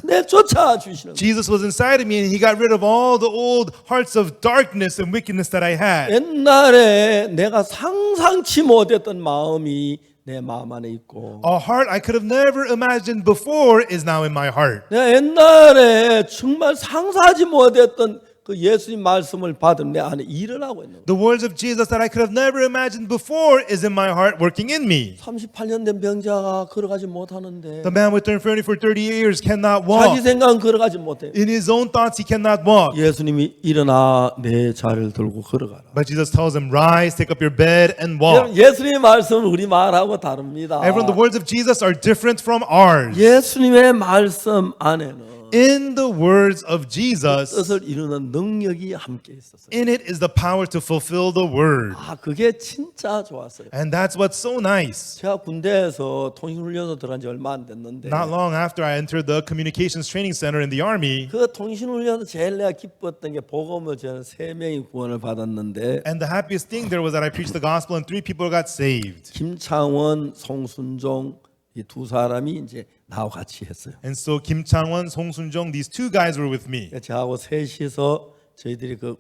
내쫓아 주시는 거예요. Jesus was inside of me, and He got rid of all the old hearts of darkness and wickedness that I had. 옛날에 내가 상상치 못했던 마음이 내 마음 안에 있고 A heart I could have never imagined before is now in my heart. 내가 옛날에 정말 상상하지 못했던 그 예수님 말씀을 받으면 내 안에 일어나고 있는 거예요. The words of Jesus that I could have never imagined before is in my heart working in me. 38년 된 병자가 걸어가지 못하는데 The man with the infirmity for 30 years cannot 자기 walk. 생각은 걸어가지 못해요. In his own thoughts, he cannot walk. 예수님이 일어나 내 자리를 들고 걸어가라. But Jesus tells him, rise, take up your bed and walk. 여러분, 예수님의 말씀은 우리 말하고 다릅니다. Everyone, the words of Jesus are different from ours. 예수님의 말씀 안에는 In the words of Jesus, 뜻을 이루는 능력이 함께 있었어요. in it is the power to fulfill the word. 아, 그게 진짜 좋았어요. And that's what's so nice. 제가 군대에서 통신훈련소 들어간 지 얼마 안 됐는데 Not long after I entered the communications training center in the army, 그 통신훈련소 제일 내가 기뻤던 게 복음을 저는 3명이 구원을 받았는데 and the happiest thing there was that I preached the gospel and 3 people got saved. 김창원, 송순종 이 두 사람이 이제 나와 같이 했어요. And so Kim Chang-won, Song Sun-jung, these 2 guys were with me. 저하고 셋이서 저희들이 그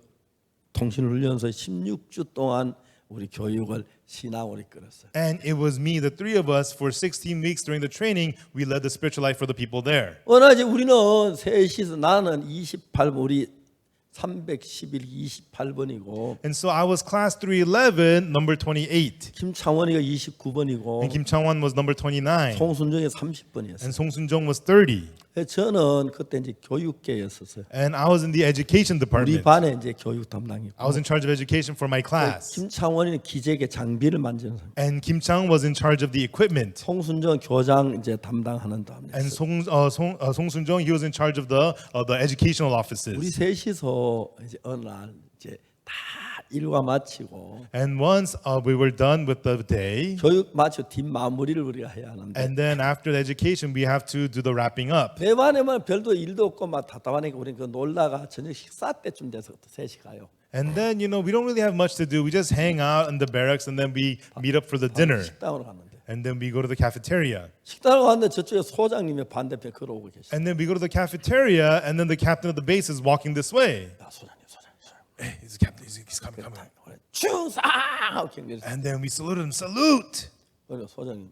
통신훈련소에 16주 동안 우리 교육을 신앙으로 이끌었어요. And it was me, the 3 of us, for 16 weeks during the training, we led the spiritual life for the people there. 어느 날 우리는 셋이서 나는 28번 우리 311 28번이고 And so I was class 311, number 28. 김창원이가 29번이고 And Kim Chang-won was number 29. 송순정이 30번이었어요. And Song Sun-jung was 30. 저는 그때 이제 교육계였었어요. And I was in the education 우리 department. 반에 이제 교육 담당이고 I was in charge of education for my class. 김창원이는 기재계 장비를 만지는 사람. And Kim Chang was in charge of the equipment. 송순정 교장 이제 담당하는 And 담당이었어요. Song Sun-jung, he was in charge of the educational 우리 offices. 셋이서 이제 어느 날 이제 다 일과 마치고 And once we were done with the day, 교육 마치고 뒷마무리를 우리가 해야 하는데 and then after the education, we have to do the wrapping up. 내 반에만 별도 일도 없고 막 답답하니까 우리는 그 놀다가 저녁 식사 때쯤 돼서 셋이 가요. And then, we don't really have much to do. We just hang out in the barracks and then we meet up for the dinner. 식당으로 갔는데 And then we go to the cafeteria. 식당으로 갔는데 저쪽에 소장님이 반대편 걸어오고 계셔. And then we go to the cafeteria and then the captain of the base is walking this way. 야 소장님. Hey, he's the captain. He's coming. 충성! 경례했어요. And then we saluted him. Salute! 그리고 소장님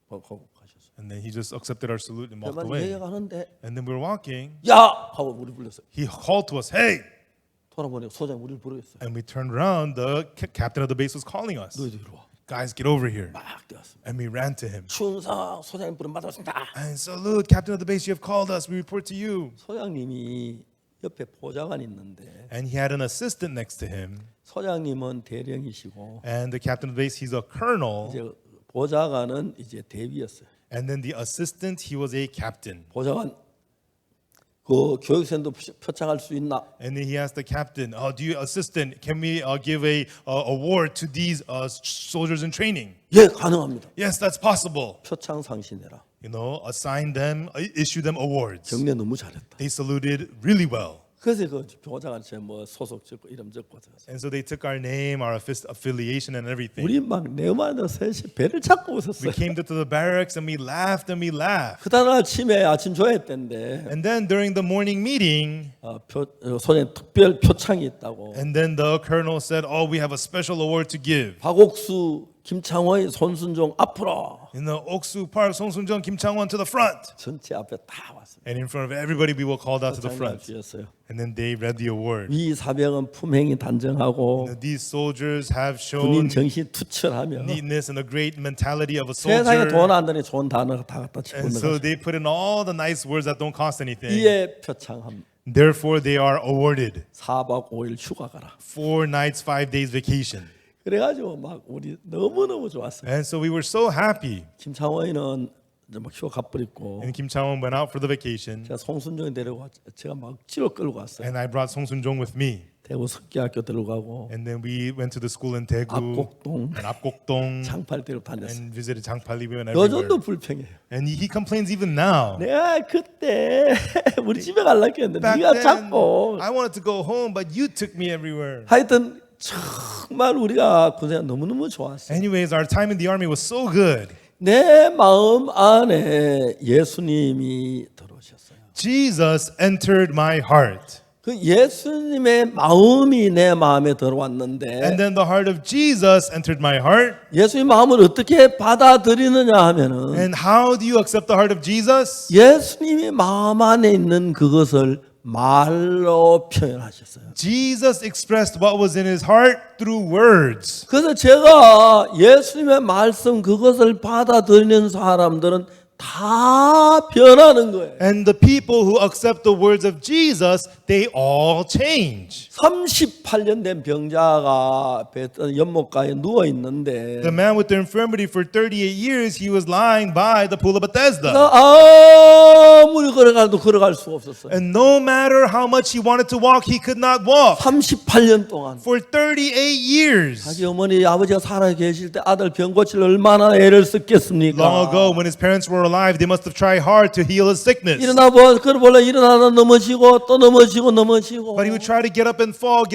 하고 가셨어요. And then he just accepted our salute and walked 그만 away. 얘기하는데 And then we were walking. 야! 하고 우리 불렀어요. He called to us, hey! 돌아보니까 소장님 우리를 부르겠어요. And we turned around. The captain of the base was calling us. 너희들 이리 와. Guys, get over here. 막 뛰었습니다. And we ran to him. 충성! 소장님 부름 받았습니다. And salute, captain of the base, you have called us. We report to you. 소장님이 옆에 보좌관 있는데 And he had an assistant next to him. 소장님은 대령이시고 And the captain of the base, he's a colonel. 이제 보좌관은 이제 대위였어요. And then the assistant, he was a captain. 보좌관 그 교육생도 표창할 수 있나? And then he asked the captain, do you, assistant, can we give a award to these soldiers in training? 예, 가능합니다. Yes, that's possible. 표창 상신해라. Assign them, issue them awards. 경례 너무 잘했다. They saluted really well. 그래서 그 보좌관 뭐 소속 적고 이름 적고 And so they took our name, our affiliation and everything. 우리 막 내만은 셋이 배를 잡고 We 웃었어요. came to the barracks and we laughed and we laughed. 그다음 아침에 아침 조회 때인데 And then during the morning meeting, 소장 특별 표창이 있다고. and then the colonel said, we have a special award to give. 박옥수, 김창호의 손순종 앞으로 Oksu Park, Song Sun-jung, Kim Chang-won to the front. 전체 앞에 다 왔습니다. And in front of everybody, we were called out to the 장관 front. 주셨어요. And then they read the award. 위 사병은 품행이 단정하고 These soldiers have 군인 shown 정신 투철하며 neatness and a great mentality of a 세상에 soldier. 돈 안 드니 좋은 단어 다 갖다 And so 집어넣어. they put in all the nice words that don't cost anything. 이에 표창함. Therefore, they are awarded 4박 5일 휴가 가라. 4 nights, 5 days vacation. 그래가지고 막 우리 너무너무 좋았어요. And so we were so happy. 김창호이는 이제 막 휴가 가버렸고 And Kim Chang-won went out for the vacation. 제가 송순정이 데리고 제가 막 억지로 끌고 왔어요. And I brought Song Sun-jung with me. 대구 석계학교 들어가고 And then we went to the school in Daegu 압곡동 and Apgokdong 장팔 데리고 다녔어요. and visited Changpali. We went everywhere. 여전도 불평해요. And he complains even now. 내가 그때 우리 집에 가려고 했는데 Back 네가 then, 잡고 I wanted to go home, but you took me everywhere. 하여튼 정말 우리가 군생활 너무너무 좋았어요. Anyways, our time in the army was so good. 내 마음 안에 예수님이 들어오셨어요. Jesus entered my heart. 그 예수님의 마음이 내 마음에 들어왔는데 And then the heart of Jesus entered my heart. 예수님 마음을 어떻게 받아들이느냐 하면은 And how do you accept the heart of Jesus? 예수님이 마음 안에 있는 그것을 말로 표현하셨어요. Jesus expressed what was in his heart through words. 그래서 제가 예수님의 말씀 그것을 받아들이는 사람들은 다 변하는 거예요. And the people who accept the words of Jesus, they all change. 38년 된 병자가 연못가에 누워 있는데 The man with the infirmity for 38 years, he was lying by the pool of Bethesda. 아무리 걸어가도 걸어갈 수가 없었어요. And no matter how much he wanted to walk, he could not walk. 38년 동안 For 38 years. 자기 어머니 아버지가 살아 계실 때 아들 병 고칠 얼마나 애를 썼겠습니까? Long ago, when his parents were alive, they must have tried hard to heal his sickness. 일어나 그러볼래 일어나다 넘어지고 또 넘어지고 But he would try to get up and fall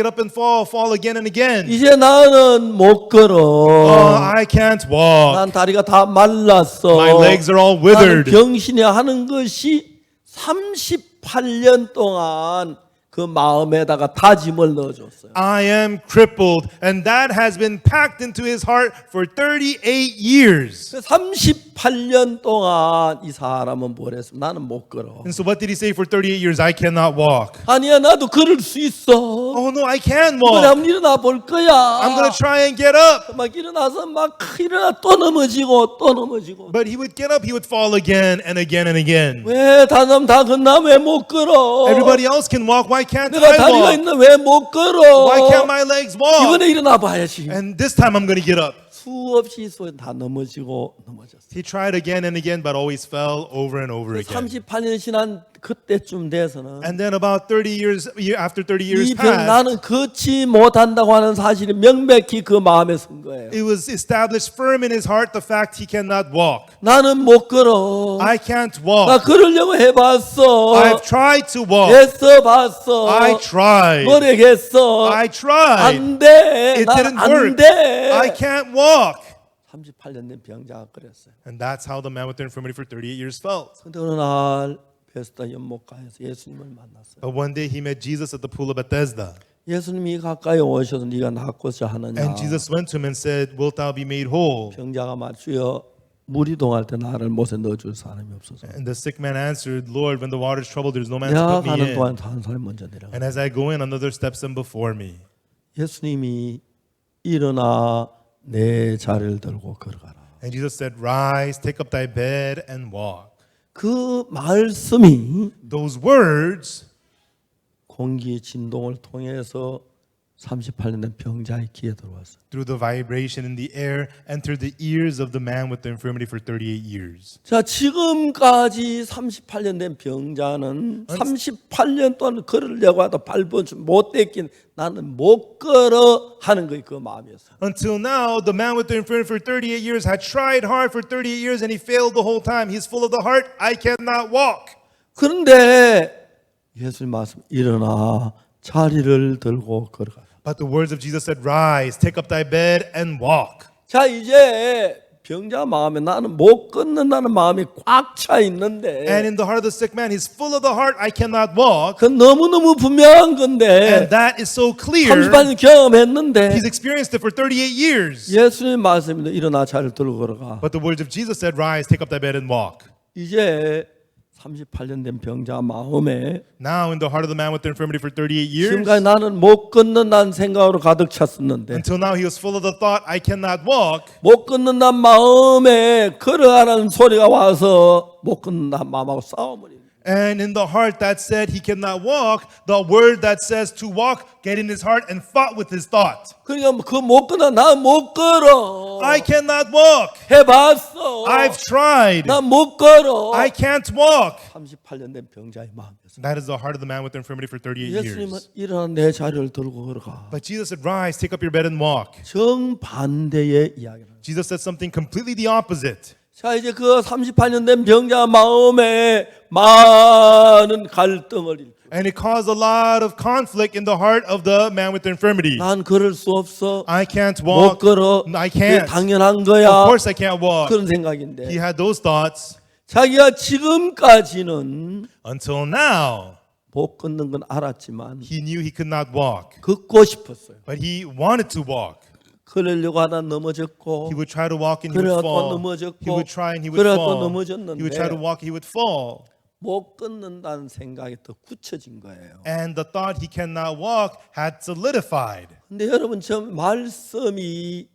again and again. 이제 나는 못 걸어. I can't walk. 난 다리가 다 말랐어. My legs are all 나는 withered. 병신이 하는 것이 38년 동안 그 마음에다가 다짐을 넣어줬어요. I am crippled. And that has been packed into his heart for 38 years. 38년 동안 이 사람은 뭘 했어? 나는 못 걸어. And so what did he say for 38 years? I cannot walk. 아니야 나도 걸을 수 있어. Oh no, I can 이번에 walk. 한번 일어나 볼 거야. I'm going to try and get up. 막 일어나서 막 일어나 또 넘어지고 또 넘어지고. But he would get up, he would fall again and again and again. 왜 다들 다 건나 왜 못 걸어? Everybody else can walk. Why can't 내가 I 다리가 walk? 있는데 왜 못 걸어? Why can't my legs walk? 이번에 일어나 봐야지. And this time I'm going to get up. 수없이 다 넘어지고 넘어졌어. He tried again and again, but always fell over and over again. 38년 지난 그때쯤 돼서는 And then about 30 years, after 30 years 이 병 passed, 나는 걷지 못한다고 하는 사실이 명백히 그 마음에 선 거예요. it was established firm in his heart the fact he cannot walk. 나는 못 걸어. I can't 나 walk. 걸으려고 해봤어. I've tried to walk. 애써 봤어. I tried. 노력했어. I tried. 안 돼. It didn't 난안 work. 돼. I can't walk. 38년 된 병자가 그랬어요. And that's how the man with the infirmity for 38 years felt. 근데 어느 날 베스다 연못가에서 예수님을 만났어요. But one day he met Jesus at the pool of Bethesda. 예수님이 가까이 오셔서 네가 낫고자 하느냐. And Jesus went to him and said, Wilt thou be made whole? 병자가 말주여 물이 동할 때 나를 못에 넣어줄 사람이 없어서 And the sick man answered, Lord, when the water is troubled, there is no man to 내가 put me 가는 in. 동안 다른 사람이 먼저 내려가. And as I go in, another steps in before me. 예수님이 일어나 내 자리를 들고 걸어가라. And Jesus said, Rise, take up thy bed and walk. 그 말씀이 Those words 공기 진동을 통해서 38년 된 병자의 귀에 들어왔어요. through the vibration in the air entered the ears of the man with the infirmity for 38 years. 자, 지금까지 38년 된 병자는 38년 동안 걸으려고 하다 발버둥 못 떼긴 나는 못 걸어 하는 거예요. 그 마음이었어요. Until now, the man with the infirmity for 38 years had tried hard for 38 years and he failed the whole time. He's full of the heart, I cannot walk. 그런데 예수님 말씀 일어나 자리를 들고 걸어가라. But the words of Jesus said, Rise, take up thy bed and walk. 자, 이제 병자 마음에 나는 못 걷는다는 마음이 꽉 차 있는데 And in the heart of the sick man, he's full of the heart, I cannot walk. 그 너무너무 분명한 건데 And that is so clear. 38년 경험했는데 He's experienced it for 38 years. 예수님 말씀입니다. 일어나 자리를 들고 걸어가. But the words of Jesus said, Rise, take up thy bed and walk. 이제 38년 된 병자 마음에 Now, in the heart of the man with the infirmity for 38 years, 지금까지 나는 못 걷는다는 생각으로 가득 찼었는데 until now, he was full of the thought, I cannot walk. 못 걷는다는 마음에 걸어가라는 소리가 와서 못 걷는다는 마음하고 싸워버리는 거예요. And in the heart that said he cannot walk, the word that says to walk get in his heart and fought with his thought. 그러니까 그 못 걷나 나못 걸어. I cannot walk. 해봤어. I've tried. 나못 걸어. I can't walk. 38년 된 병자의 마음이었어요. That is the heart of the man with the infirmity for 38 예수님은 years. 일어나 내 자리를 들고 걸어가. But Jesus said, Rise, take up your bed and walk. 정반대의 이야기를. Jesus said something completely the opposite. 자, 이제 그 38년 된 병자 마음에 많은 갈등을 일으켜. And it caused a lot of conflict in the heart of the man with the infirmity. 난 걸을 수 없어. I can't 못 walk. 걸어. I 그게 can't. 당연한 거야. Of course I can't walk. 그런 He 생각인데 had those thoughts 자기가 지금까지는 until now. 못 걷는 건 알았지만 He knew he could not walk, 걷고 싶었어요. but he wanted to walk. 걸으려고 하다 넘어졌고 He would try to walk and he would 그래가 또 fall. 넘어졌고 He would try and he would 그래가 또 fall. 넘어졌는데 He would try to walk, he would fall. 못 걷는다는 생각이 더 굳혀진 거예요. And the thought he cannot walk had solidified. 근데 여러분 저 말씀이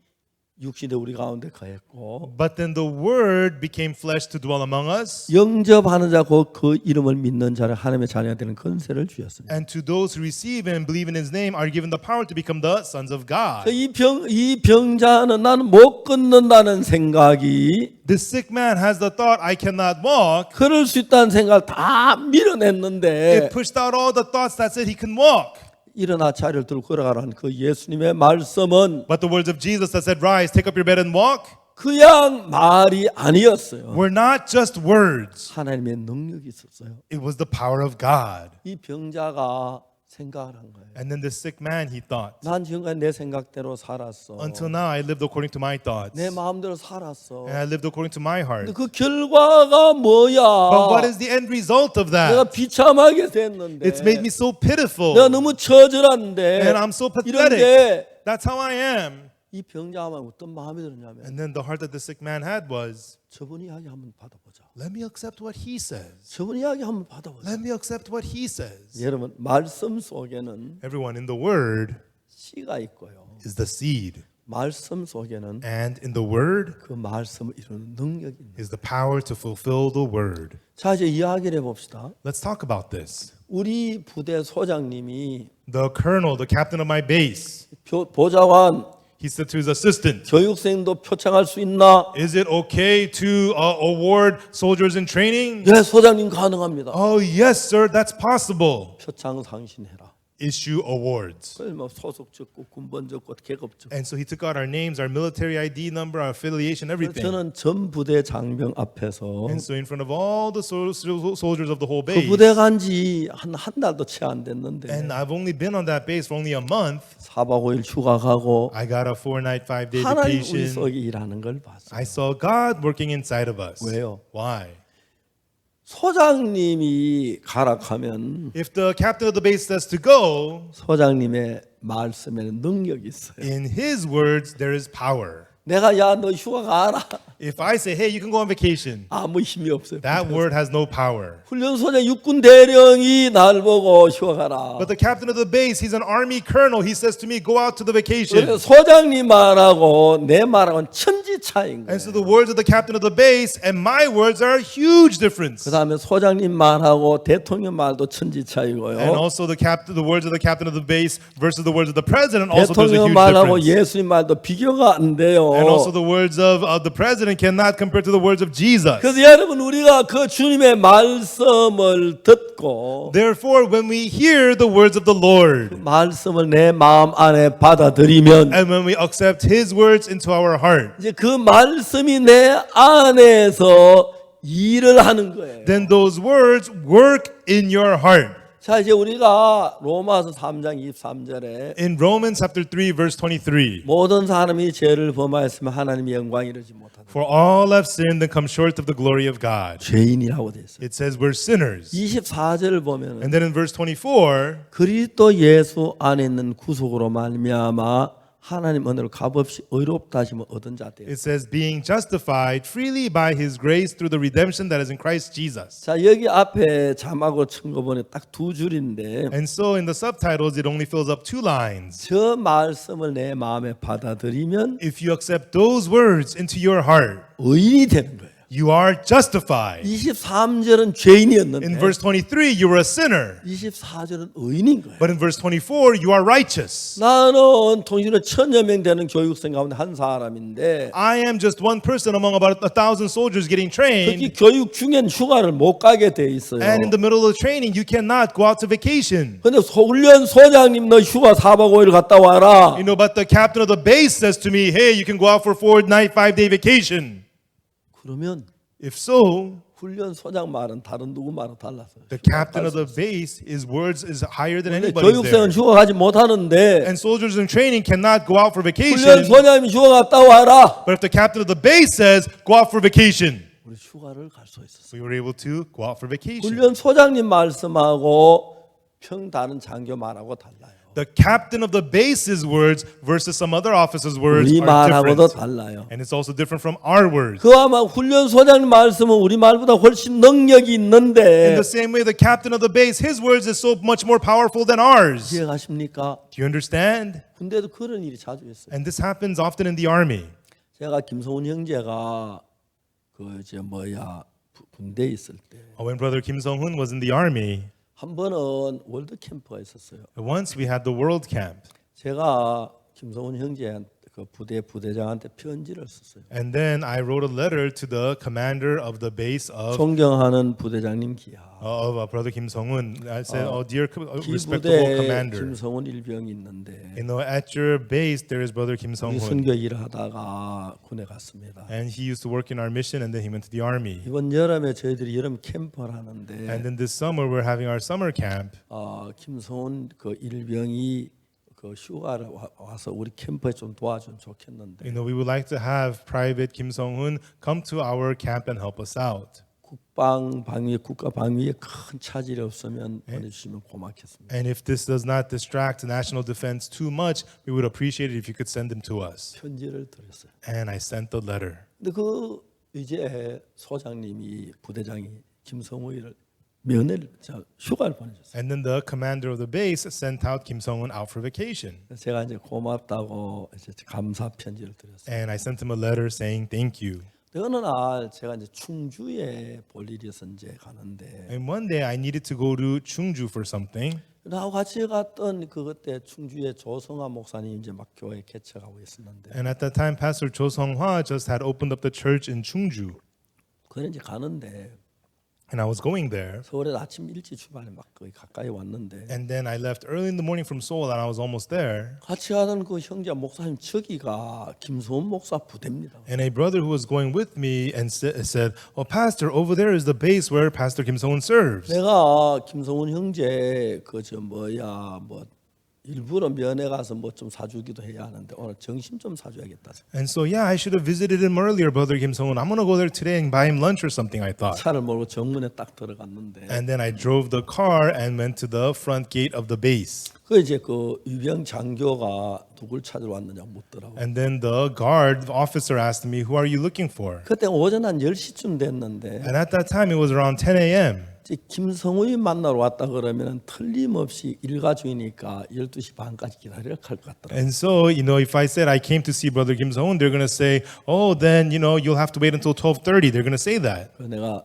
육신에 우리 가운데 거했고 But then the word became flesh to dwell among us. 영접하는 자 곧 그 이름을 믿는 자를 하나님의 자녀가 되는 권세를 주셨습니다. And to those who receive and believe in his name are given the power to become the sons of God. 이 병자는 나는 못 걷는다는 생각이 This sick man has the thought, I cannot walk. 그럴 수 있다는 생각을 다 밀어냈는데 It pushed out all the thoughts that said he can walk. 일어나 자리를 들고 걸어가라는 그 예수님의 말씀은 But the words of Jesus that said, rise, take up your bed and walk, 그냥 말이 아니었어요. were not just words. 하나님의 능력이 있었어요. It was the power of God. 이 병자가 생각을 한 거예요. And then this sick man, he thought, 난 지금까지 내 생각대로 살았어. until now I lived according to my thoughts. 내 마음대로 살았어. And I lived according to my 근데 heart. 그 결과가 뭐야? But what is the end result of 내가 that? 비참하게 됐는데. It's made me so pitiful. 내가 너무 처절한데. And I'm so pathetic. 이런데 That's how I am. 이 병자만 어떤 마음이 들었냐면 And then the heart that the sick man had was, 저분 이야기 한번 받아보자. let me accept what he says. 저분 이야기 한번 받아보자. Let me accept what he says. 여러분 말씀 속에는 Everyone, in the word 씨가 있고요. is the seed. 말씀 속에는 And in the word 그 말씀을 이루는 능력이 있는. is the power to fulfill the word. 자 이제 이야기를 해봅시다. Let's talk about this. 우리 부대 소장님이 The colonel, the captain of my base, 보좌관 he said to his assistant, 교육생도 표창할 수 있나? is it okay to award soldiers in training? 네, 소장님 가능합니다. Oh, yes, sir, that's possible. 표창 상신해라. Issue awards. 그래서 뭐 소속 적고 군번 적고 계급 적고. And so he took out our names, our military ID number, our affiliation, everything. 저는 전 부대 장병 앞에서 And so in front of all the soldiers of the whole 그 base, 부대 간지 한 달도 채 안 됐는데 and I've only been on that base for only a month, 4박 5일 휴가 가고 I got a 4-night, 5-day 하나님 우리 vacation. 속에 일하는 걸 봤어요. I saw God working inside of us. 왜요? Why? 소장님이 가락하면 If the captain of the base says to go, 소장님의 말씀에는 능력이 있어요. in his words there is power. 내가 야 너 휴가 가라. If I say, hey, you can go on vacation, 아무 힘이 없어요. that word has no power. 훈련소장 육군 대령이 날 보고 휴가 가라. But the captain of the base, he's an army colonel. He says to me, go out to the vacation. 그래서 소장님 말하고 내 말하고는 천지 차이인 거예요. And so the words of the captain of the base and my words are a huge difference. 그 다음에 소장님 말하고 대통령 말도 천지 차이고요. And also the words of the captain of the base versus the words of the president, also there's a 대통령 huge 말하고 difference. 예수님 말도 비교가 안 돼요. And also the words of the president cannot compare to the words of Jesus. 그래서 여러분 우리가 그 주님의 말씀을 듣고 Therefore, when we hear the words of the Lord, 말씀을 내 마음 안에 받아들이면 and when we accept His words into our heart, 이제 그 말씀이 내 안에서 일을 하는 거예요. then those words work in your heart. 자 이제 우리가 로마서 3장 23절에 In Romans chapter 3, verse 23, 모든 사람이 죄를 범하였으면 하나님의 영광에 이르지 못하다. for all have sinned and come short of the glory of God. 죄인이라고 돼 있어요. It says we're sinners. 24절을 보면 And then in verse 24, 그리스도 예수 안에 있는 구속으로 말미암아 하나님 은혜로 값없이 의롭다 하심을 얻은 자 되요. it says being justified freely by His grace through the redemption that is in Christ Jesus. 자 여기 앞에 자막으로 친 거 보니 딱 두 줄인데 And so in the subtitles, it only fills up 2 lines. 저 말씀을 내 마음에 받아들이면 If you accept those words into your heart, 의인이 되는 거예요. you are justified. 23절은 죄인이었는데 In verse 23, you were a sinner. 24절은 의인인 거예요. But in verse 24, you are righteous. 나는 통신에 1000여 명 되는 교육생 가운데 한 사람인데 I am just one person among about 1,000 soldiers getting 특히 trained. 교육 중엔 휴가를 못 가게 돼 있어요. And in the middle of the training, you cannot go out to vacation. 근데 훈련 소장님 너 휴가 4박 5일 갔다 와라. You know, but the captain of the base says to me, hey, you can go out for a 4-night, 5-day vacation. 그러면 If so, 훈련 소장 말은 다른 누구 말은 달랐어요. the captain of the base, his words is higher than 근데 anybody's there. 교육생은 휴가 가지 못하는데 And soldiers in training cannot go out for 훈련 vacation. 소장님이 휴가 갔다 와라. But if the captain of the base says, go out for vacation, 우리 휴가를 갈 수 있었어요. we were able to go out for vacation. 훈련 소장님 말씀하고 평 다른 장교 말하고 달라요. the captain of the base's words versus some other officer's words 우리 are 말하고도 different. 달라요. And it's also different from our words. 그와 막 훈련소장 말씀은 우리 말보다 훨씬 능력이 In 있는데 the same way, the captain of the base, his words is so much more powerful than ours. Do 이해가십니까? you understand? 군대도 그런 일이 자주 있어요. And this happens often in the army. 제가 김성훈 형제가 군대에 있을 때 When brother Kim Sung-hoon was in the army, 한 번은 월드 캠프가 있었어요. once we had the world camp. 제가 김성훈 형제한테 그 부대장한테 편지를 썼어요. And then I wrote a letter to the commander of the base of 존경하는 부대장님 기하. brother Kim Sung-hoon. I said, "Oh, dear respectable 기부대 commander, 김성훈 일병이 있는데 at your base there is brother Kim 우리 Sung-hoon, 선교 일을 하다가 군에 갔습니다. and he used to work in our mission, and then he went to the army. 이번 여름에 저희들이 여름 캠프를 하는데 And then this summer we're having our summer camp, 김성훈 그 일병이 그 휴가를 와서 우리 캠프에 좀 도와주면 좋겠는데 we would like to have Private Kim Sung-hoon come to our camp and help us out. 국가 방위에 큰 차질이 없으면 보내주시면 고맙겠습니다. And if this does not distract national defense too much, we would appreciate it if you could send them to us." 편지를 드렸어요. And I sent the letter. 근데 그 이제 소장님이 부대장이 김성우를 면회를 휴가를 보내줬어요. And then the commander of the base sent out Kim Sung-hoon out for vacation. 제가 이제 고맙다고 이제 감사 편지를 드렸어요. And I sent him a letter saying thank you. 어느 날 제가 이제 충주에 볼 일이 있어서 이제 가는데 And one day I needed to go to Chungju for something. 나하고 같이 갔던 그때 충주에 조성화 목사님 이제 막 교회 개척하고 있었는데 And at that time, Pastor Cho Sung-hwa just had opened up the church in Chungju. 그래 이제 가는데 And I was going there. 서울에 아침 일찍 출발해 막 거의 가까이 왔는데 And then I left early in the morning from Seoul and I was almost there. 같이 가던 그 형제 목사님 저기가 김소은 목사 부대입니다. And a brother who was going with me and said, "Oh, Pastor, over there is the base where Pastor Kim Sung-hoon serves." 내가 김성훈 형제 일부러 면회 가서 뭐 좀 사주기도 해야 하는데 오늘 점심 좀 사줘야겠다. And so, yeah, I should have visited him earlier, brother Kim Sung-hoon. I'm going to go there today and buy him lunch or something, I thought. 차를 몰고 정문에 딱 들어갔는데 And then I drove the car and went to the front gate of the base. 그 이제 그 유병 장교가 누굴 찾으러 왔느냐 묻더라고. And then the guard officer asked me, "Who are you looking for?" 그때 오전 한 10시쯤 됐는데 And at that time, it was around 10 a.m. 김성우이 만나러 왔다 그러면 틀림없이 일가주의니까 12시 반까지 기다리라 할 것 같더라고요. And so, if I said I came to see brother Kim Sung-hoon, they're going to say, "Oh, then, you'll have to wait until 12:30. They're going to say that. 그래서 내가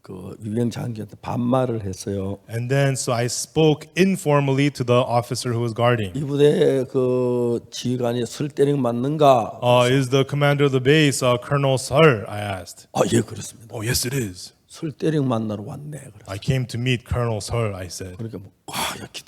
그 유병 장교한테 반말을 했어요. And then, so I spoke informally to the officer who was guarding. 이 부대 그 지휘관이 설대령 맞는가? Is the commander of the base Colonel Seol? I asked. 예 그렇습니다. "Oh, yes, it is. 설대령 만나러 왔네. 그래서 I came to meet Colonel Seol," I said. 그러니까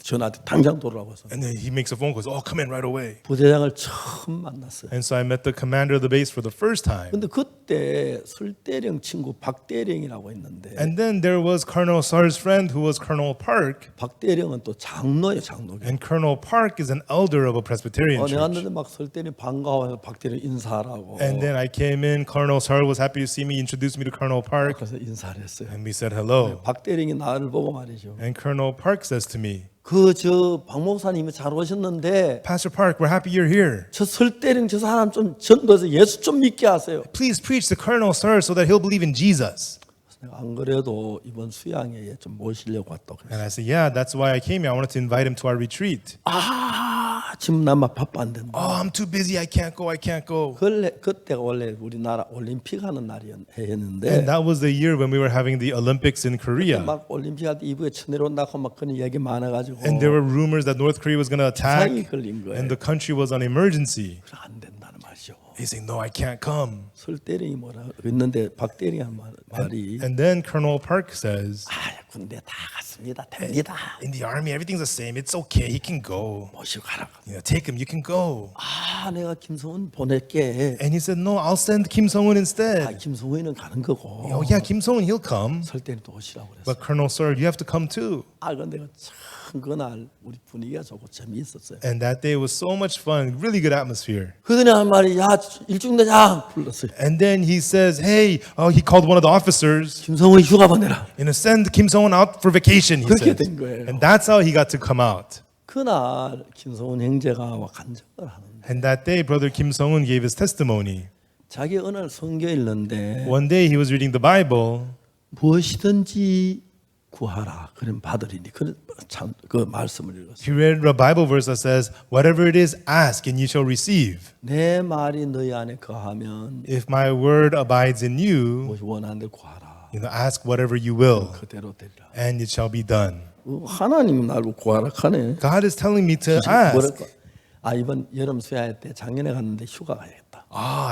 전화한테 당장 돌아와서 And then he makes a phone call, "Oh, come in right away." 부대장을 처음 만났어요. And so I met the commander of the base for the first time. 근데 그때 설대령 친구 박대령이라고 있는데 And then there was Colonel Seol's friend who was Colonel Park. 박대령은 또 장로예요, 장로. And Colonel Park is an elder of a Presbyterian 내가 church. 왔는데 막 설대령 반가워서 박대령 인사하라고. And then I came in, Colonel Seol was happy to see me, introduced me to Colonel Park, 그래서 인사를 했어요. and we said hello. 박대령이 나를 보고 말이죠. And Colonel Park says to me, 박 목사님이 잘 오셨는데 "Pastor Park, we're happy you're here. 저 설대령 저 사람 좀 전도해서 예수 좀 믿게 하세요. Please preach to Colonel Seol so that he'll believe in Jesus." 내가 안 그래도 이번 수양회에 좀 모시려고 왔다고 그랬어요. And I said, "Yeah, that's why I came here. I wanted to invite him to our retreat." 지금 나만 바빠 안 된다. "Oh, I'm too busy. I can't go. I can't go." 그때가 원래 우리나라 올림픽 하는 날이었는데 And that was the year when we were having the Olympics in Korea. 막 올림픽 할 때 이북에 쳐내려온다고 막 그런 얘기 많아가지고 And there were rumors that North Korea was going to attack, 상이 걸린 거예요. and the country was on emergency. 그래 안 된다는 말이죠. He's saying, "No, I can't come." 설대령이 뭐라 했는데 박대령이 한 말이 And then Colonel Park says, 군대 다 갔습니다. 됩니다. "In the army, everything's the same. It's okay. He can go. 모시고 가라고. Take him. You can go." 내가 김성훈 보낼게. And he said, "No, I'll send Kim Sung-hoon instead." 김성훈이는 가는 거고. "Oh, yeah, Kim Sung-hoon, he'll come. 설대령도 오시라고 그랬어. But Colonel Seol, you have to come too." 근데 참 그날 우리 분위기가 좋고 재미있었어요. And that day was so much fun, really good atmosphere. 그들이 한 말이 일중대장 불렀어요. And then he says, "Hey," he called one of the officers, 김성훈이 휴가 보내라. "Send Kim Sung-hoon out for vacation," he 그렇게 said. 된 거예요. And that's how he got to come out. 그날 김성훈 형제가 간증을 하는데 And that day, brother Kim Sung-un gave his testimony. 자기 어느 날 성경 읽는데 One day he was reading the Bible, 무엇이든지 구하라 그럼 받으리니 그 말씀을 읽었어요. he read a Bible verse that says, "Whatever it is, ask and you shall receive. 내 말이 너희 안에 거하면 If my word abides in you, 무엇이 원하는 데 구하라 ask whatever you will, 그대로 되리라. and it shall be done." 하나님이 나를 구하라 하네. God is telling me to ask. 뭐랄까? 이번 여름 수야회 때 작년에 갔는데 휴가 가야겠다.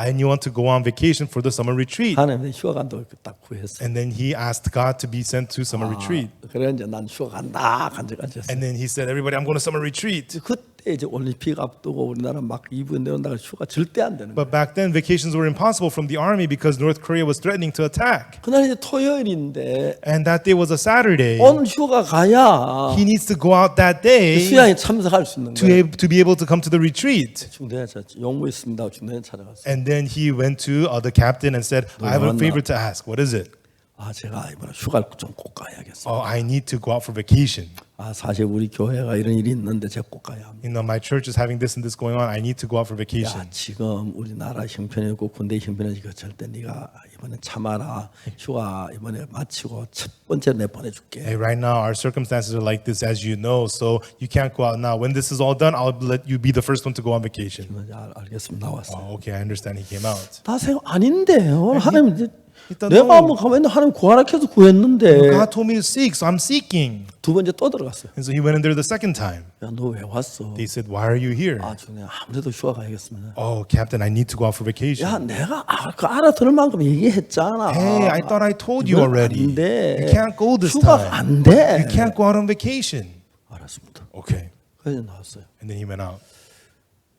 And you want to go on vacation for the summer retreat. 하나님 휴가 간다고 딱 구했어. And then he asked God to be sent to summer retreat. 그래 이제 난 휴가 간다 간절간절. And then he said, "Everybody, I'm going to summer retreat." 그때 이제 올림픽 앞두고 우리나라 막 이분 내온다고 휴가 절대 안 되는 거야. But back then, vacations were impossible from the army because North Korea was threatening to attack. 그날 이제 토요일인데 And that day was a Saturday. 오늘 휴가 가야 He needs to go out that day 수양에 참석할 수 있는 거야. to be able to come to the retreat. 중대에 용무 있습니다. 중대에 찾아갔어. And then he went to the captain and said, "I have a favor to ask. What is it?" 제가 이번에 휴가를 좀 꼭 가야겠어. "Oh, I need to go out for vacation. 사실 우리 교회가 이런 일이 있는데 제가 꼭 가야 합니다. My church is having this and this going on. I need to go out for vacation." 지금 우리나라 형편이고 군대 형편이고 절대 네가 이번에 참아라. 휴가 이번에 마치고 첫 번째 내 보내줄게. Hey, right now, our circumstances are like this, as you know, so you can't go out now. When this is all done, I'll let you be the first one to go on vacation. 알겠습니다. 나왔어요. Oh, okay, I understand. He came out. 다 생각 아닌데 하나님 이제 일단 내가 한번 가면 하나님 구하라 해서 구했는데 God told me to seek, so I'm seeking. 두 번째 또 들어갔어요. And so he went in there the second time. 야, 너 왜 왔어? They said, "Why are you here?" 중에 아무래도 휴가 가야겠습니다. "Oh, Captain, I need to go out for vacation." 야, 내가 그 알아들을 만큼 얘기했잖아. "Hey, I thought I told you 이건 already. 안 돼. You can't go this 휴가가 time. 안 돼. You can't go out on vacation." 알았습니다. Okay. 그래서 나왔어요. And then he went out.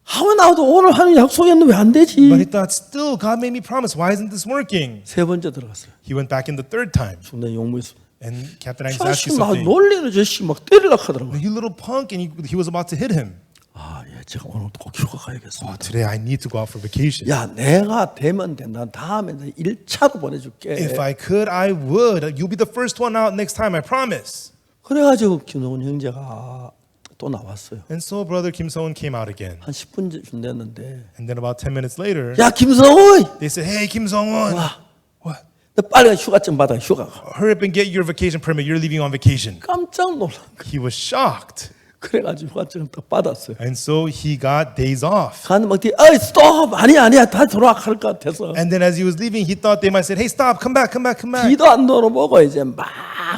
하면 나도 오늘 하는 약속했는데 왜 안 되지? But he thought, still, God made me promise. Why isn't this working? 세 번째 들어갔어요. He went back in the third time. 중대 용무 있습니다. And Captain, I just asked 자식 you 막 something. 놀리는 자식 막 때리려고 하더라고요. You little punk, and he was about to hit him. 제가 오늘 꼭 휴가 가야겠습니다. Today I need to go out for vacation. 야, 내가 되면 된다. 다음에 1차로 보내줄게. If I could, I would. You'll be the first one out next time, I promise. 그래가지고 김성훈 형제가 또 나왔어요. And so brother Kim Sung-un came out again. 한 10분쯤 됐는데 And then about 10 minutes later, 야, 김성훈! they said, "Hey, Kim Sung-un, 와, what? 너 빨리 휴가증 받아. 휴가 가. Hurry up and get your vacation permit. You're leaving on vacation." 깜짝 놀란 거야. He was shocked. 그래가지고 휴가증 딱 받았어요. And so he got days off. 가는 막 어이 스톱! 아니야 다 돌아갈 것 같아서 And then as he was leaving, he thought they might say, "Hey, stop, come back, come back, come back." 뒤도 안 돌아보고 이제 막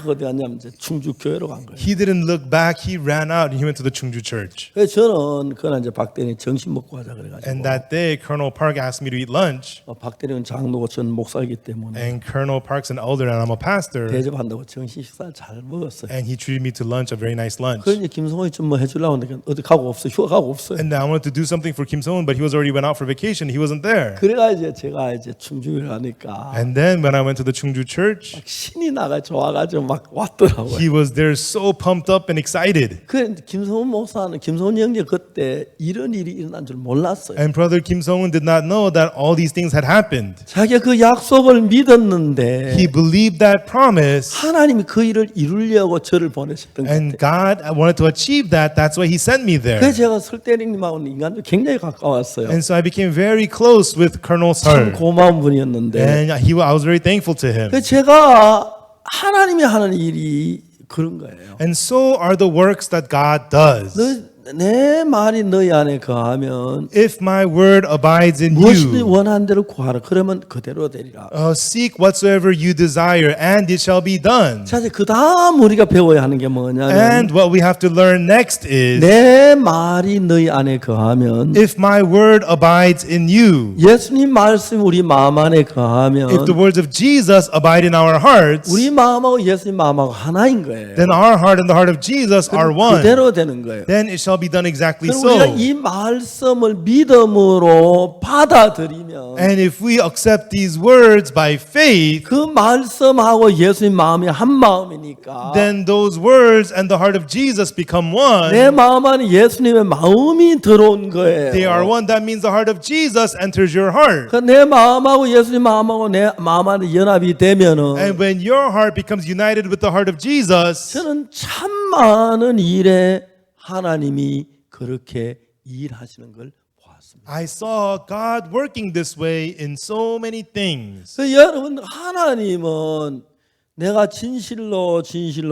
어디 갔냐면 이제 충주 교회로 간 거예요. He didn't look back. He ran out and he went to the Chungju church. 그래서 저는 그날 이제 박 대리 점심 먹고 가자 그래가지고 And that day, Colonel Park asked me to eat lunch. 박 대리는 장로고 전 목사이기 때문에 And Colonel Park's an elder and I'm a pastor. 대접한다고 정식 식사를 잘 먹었어요. And he treated me to lunch, a very nice lunch. 그래서 이제 김성호이 좀 뭐 해주려고 하는데 어디 가고 없어. 휴가 가고 없어요. And I wanted to do something for Kim Sung-un, but he was already went out for vacation. He wasn't there. 그래가 이제 제가 이제 충주를 가니까 And then when I went to the Chungju church, 신이 나가 좋아가지고 막 왔더라고요. he was there so pumped up and excited. 그 김성훈 목사는 김성훈 형제 그때 이런 일이 일어난 줄 몰랐어요. And brother Kim Sung-un did not know that all these things had happened. 자기가 그 약속을 믿었는데 He believed that promise, 하나님이 그 일을 이루려고 저를 보내셨던 것 and 같아요. God wanted to achieve that. That's why he sent me there. 그래서 제가 설대리님하고는 인간도 굉장히 가까웠어요. And so I became very close with Colonel 참 Sir. 고마운 분이었는데 And I was very thankful to him. 그래서 제가 하나님이 하는 일이 그런 거예요. And so are the works that God does. 내 말이 너희 안에 거하면 If my word abides in 무엇이든 you, 원하는 대로 구하라. 그러면 그대로 되리라. seek whatsoever you desire, and it shall be done. 사실 그 다음 우리가 배워야 하는 게 뭐냐면 And what we have to learn next is, 내 말이 너희 안에 거하면 if my word abides in you, 예수님 말씀 우리 마음 안에 거하면 if the words of Jesus abide in our hearts, 우리 마음하고 예수님 마음하고 하나인 거예요. then our heart and the heart of Jesus are one. 그대로 되는 거예요. Then it shall be done exactly 그럼 우리가 so. 이 말씀을 믿음으로 받아들이면 And if we accept these words by faith, 그 말씀하고 예수님 마음이 한 마음이니까 then those words and the heart of Jesus become 내 one. 마음 안에 예수님의 마음이 들어온 거예요. They are one. That means the heart of Jesus enters your heart. 그 내 마음하고 예수님 마음하고 내 마음 안에 연합이 되면은 And when your heart becomes united with the heart of Jesus, 저는 참 많은 일에 하나님이 그렇게 일하시는 걸 보았습니다. I saw God working this way in so many things. 그래서 여러분 하나님은 내가 진실로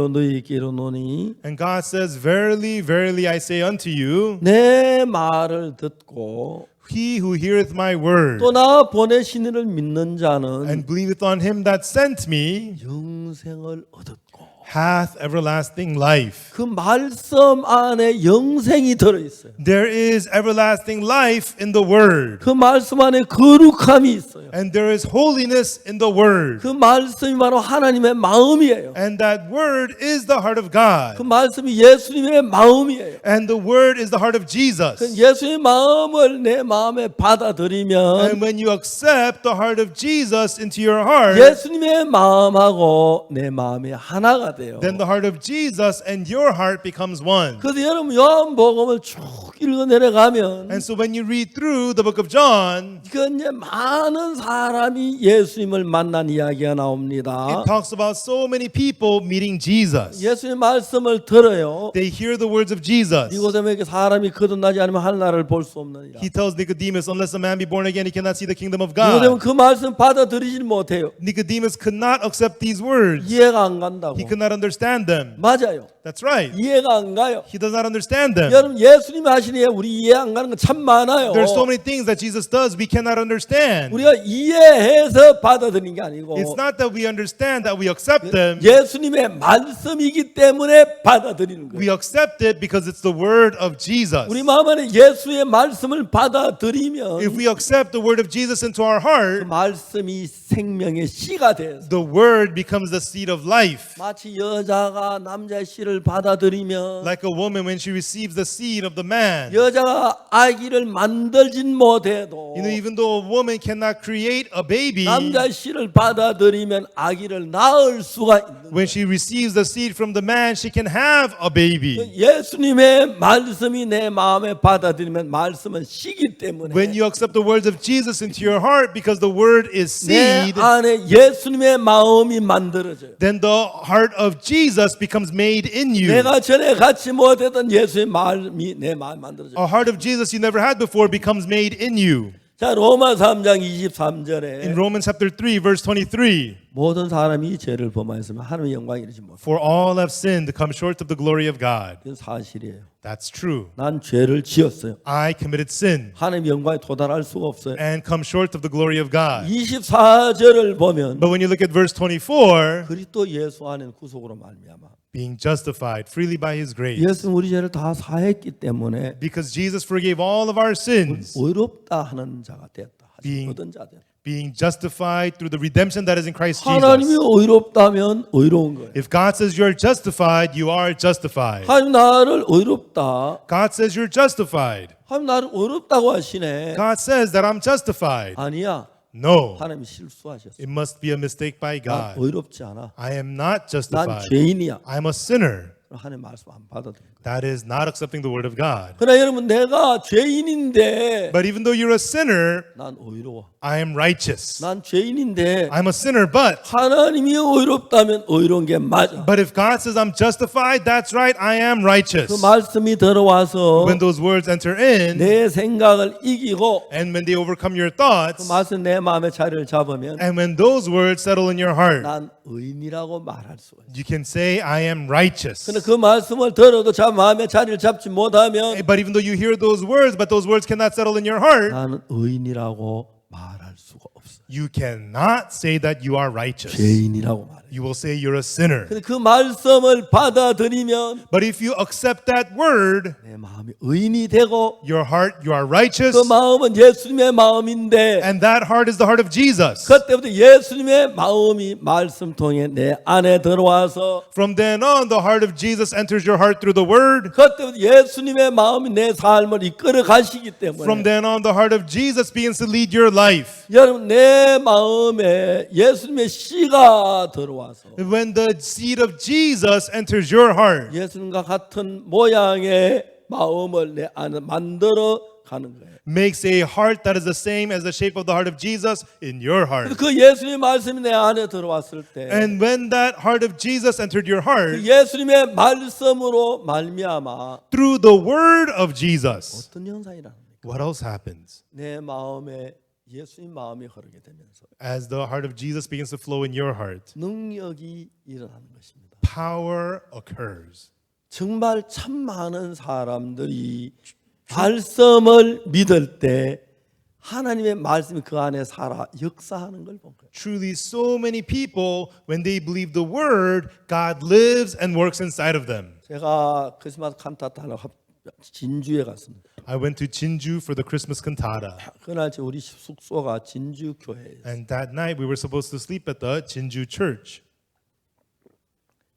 너희에게 이르노니 And God says, Verily, verily, I say unto you, 내 말을 듣고 he who heareth my word 또 나 보내신 이를 믿는 자는 and believeth on him that sent me 영생을 얻었고 hath everlasting life. 그 말씀 안에 영생이 들어있어요. There is everlasting life in the word. 그 말씀 안에 거룩함이 있어요. And there is holiness in the word. 그 말씀이 바로 하나님의 마음이에요. And that word is the heart of God. 그 말씀이 예수님의 마음이에요. And the word is the heart of 그 Jesus. 예수의 마음을 내 마음에 받아들이면 And when you accept the heart of Jesus into your heart, 예수님의 마음하고 내 마음이 하나가 돼요. then the heart of Jesus and your heart becomes one. 그래서 여러분 요한복음을 쭉 읽어 내려가면 And so when you read through the book of John, 그 이제 많은 사람이 예수님을 만난 이야기가 나옵니다. it talks about so many people meeting Jesus. 예수님의 말씀을 들어요. They hear the words of Jesus. 니고데모에게 사람이 거듭나지 않으면 하늘나라를 볼 수 없느니라. He tells Nicodemus, unless a man be born again, he cannot see the kingdom of 니고데모 God. 그 말씀 받아들이질 못해요. Nicodemus could not accept these words. 이해가 안 간다고. He could not understand them. 맞아요. That's right. 이해가 안 가요. He does not understand them. 여러분 예수님이 하시는 일 우리 이해 안 가는 건 참 많아요. There's so many things that Jesus does we cannot understand. 우리가 이해해서 받아들이는 게 아니고 It's not that we understand that we accept them. 예수님의 말씀이기 때문에 받아들이는 거예요. We accept it because it's the word of Jesus. 우리 마음 안에 예수의 말씀을 받아들이면 If we accept the word of Jesus into our 그 heart, 말씀이 생명의 씨가 돼서 the word becomes the seed of life. 마치 여자가 남자의 씨를 받아들이면 Like a woman when she receives the seed of the man. 여자가 아기를 만들진 못해도 Even though a woman cannot create a baby, 남자의 씨를 받아들이면 아기를 낳을 수가 있는 거예요. when she receives the seed from the man, she can have a baby. 예수님의 말씀이 내 마음에 받아들이면 말씀은 씨기 때문에 When you accept the words of Jesus into your heart, because the word is 내 seed, 안에 예수님의 마음이 만들어져요. then the heart of Jesus becomes made in you. 내가 전에 갖지 못했던 예수의 마음이 내 마음에 만들어져요. A heart of Jesus you never had before becomes made in you. 자, 로마 3장 In 23절에 Romans chapter 3, verse 23, 모든 사람이 죄를 범하였으면 하나님의 영광이 이르지 못해. for all have sinned, come short of the glory of God. 이건 사실이에요. That's true. 난 죄를 지었어요. I committed sin 하나님의 영광에 도달할 수가 없어요. and come short of the glory of God. 24절을 보면 But when you look at verse 24, 그리스도 예수 안에 구속으로 말미암아 being justified freely by his grace, 예수는 우리 죄를 다 사했기 때문에 because Jesus forgave all of our sins, 의롭다 하는 자가 되었다. being- 얻은 자 되었다. being justified through the redemption that is in Christ 하나님이 Jesus. 의롭다면 의로운 거예요. If God says you're justified, you are justified. 하나님 나를 의롭다. God says you're justified. 하나님 나를 의롭다고 하시네. God says that I'm justified. 아니야. No, 하나님이 실수하셨어. it must be a mistake by 나 God. 의롭지 않아. I am not 난 justified. 죄인이야. I'm a sinner. 하나님 말씀 안 받아들인 거예요. That is not accepting the word of God. 그러나 여러분 내가 죄인인데 But even though you're a sinner, 난 의로워. I am righteous. 난 죄인인데 I'm a sinner, but 하나님이 의롭다면 의로운 게 맞아. but if God says I'm justified, that's right, I am righteous. 그 말씀이 들어와서 When those words enter in, 내 생각을 이기고 and when they overcome your 그 thoughts, 말씀 내 마음에 자리를 잡으면 and when those words settle in your heart, 난 의인이라고 말할 수가 있어. you can say, I am righteous. 근데 그 말씀을 들어도 자 마음에 자리를 잡지 못하면 But even though you hear those words, but those words cannot settle in your heart, 나는 의인이라고 말할 수가 없어. you cannot say that you are righteous. 죄인이라고 말해. You will say you're a sinner. 근데 그 말씀을 받아들이면 But if you accept that word, 내 마음이 의인이 되고 your heart, you are righteous, 그 마음은 예수님의 마음인데 and that heart is the heart of Jesus. 그때부터 예수님의 마음이 말씀 통해 내 안에 들어와서 From then on, the heart of Jesus enters your heart through the word. 그때부터 예수님의 마음이 내 삶을 이끌어 가시기 From 때문에 then on, the heart of Jesus begins to lead your life. 여러분 내 마음에 예수님의 씨가 들어와서 When the seed of Jesus enters your heart, 예수님과 같은 모양의 마음을 내 안에 만들어 가는 거예요. makes a heart that is the same as the shape of the heart of Jesus in your heart. 그 예수님의 말씀이 내 안에 들어왔을 때 And when that heart of Jesus entered your 그 heart, 예수님의 말씀으로 말미암아 through the word of Jesus, 어떤 현상이라는 겁니까? what else happens? 내 마음에 예수님 마음이 흐르게 되면서 As the heart of Jesus begins to flow in your heart, 능력이 일어나는 것입니다. power occurs. 정말 참 많은 사람들이 말씀을 믿을 때 하나님의 말씀이 그 안에 살아 역사하는 걸 본 거예요. Truly, so many people, when they believe the word, God lives and works inside of them. 제가 크리스마스 칸타타 하러 진주에 갔습니다. I went to Jinju for the Christmas cantata. 그날 우리 숙소가 진주 교회예요. And that night we were supposed to sleep at the Jinju church.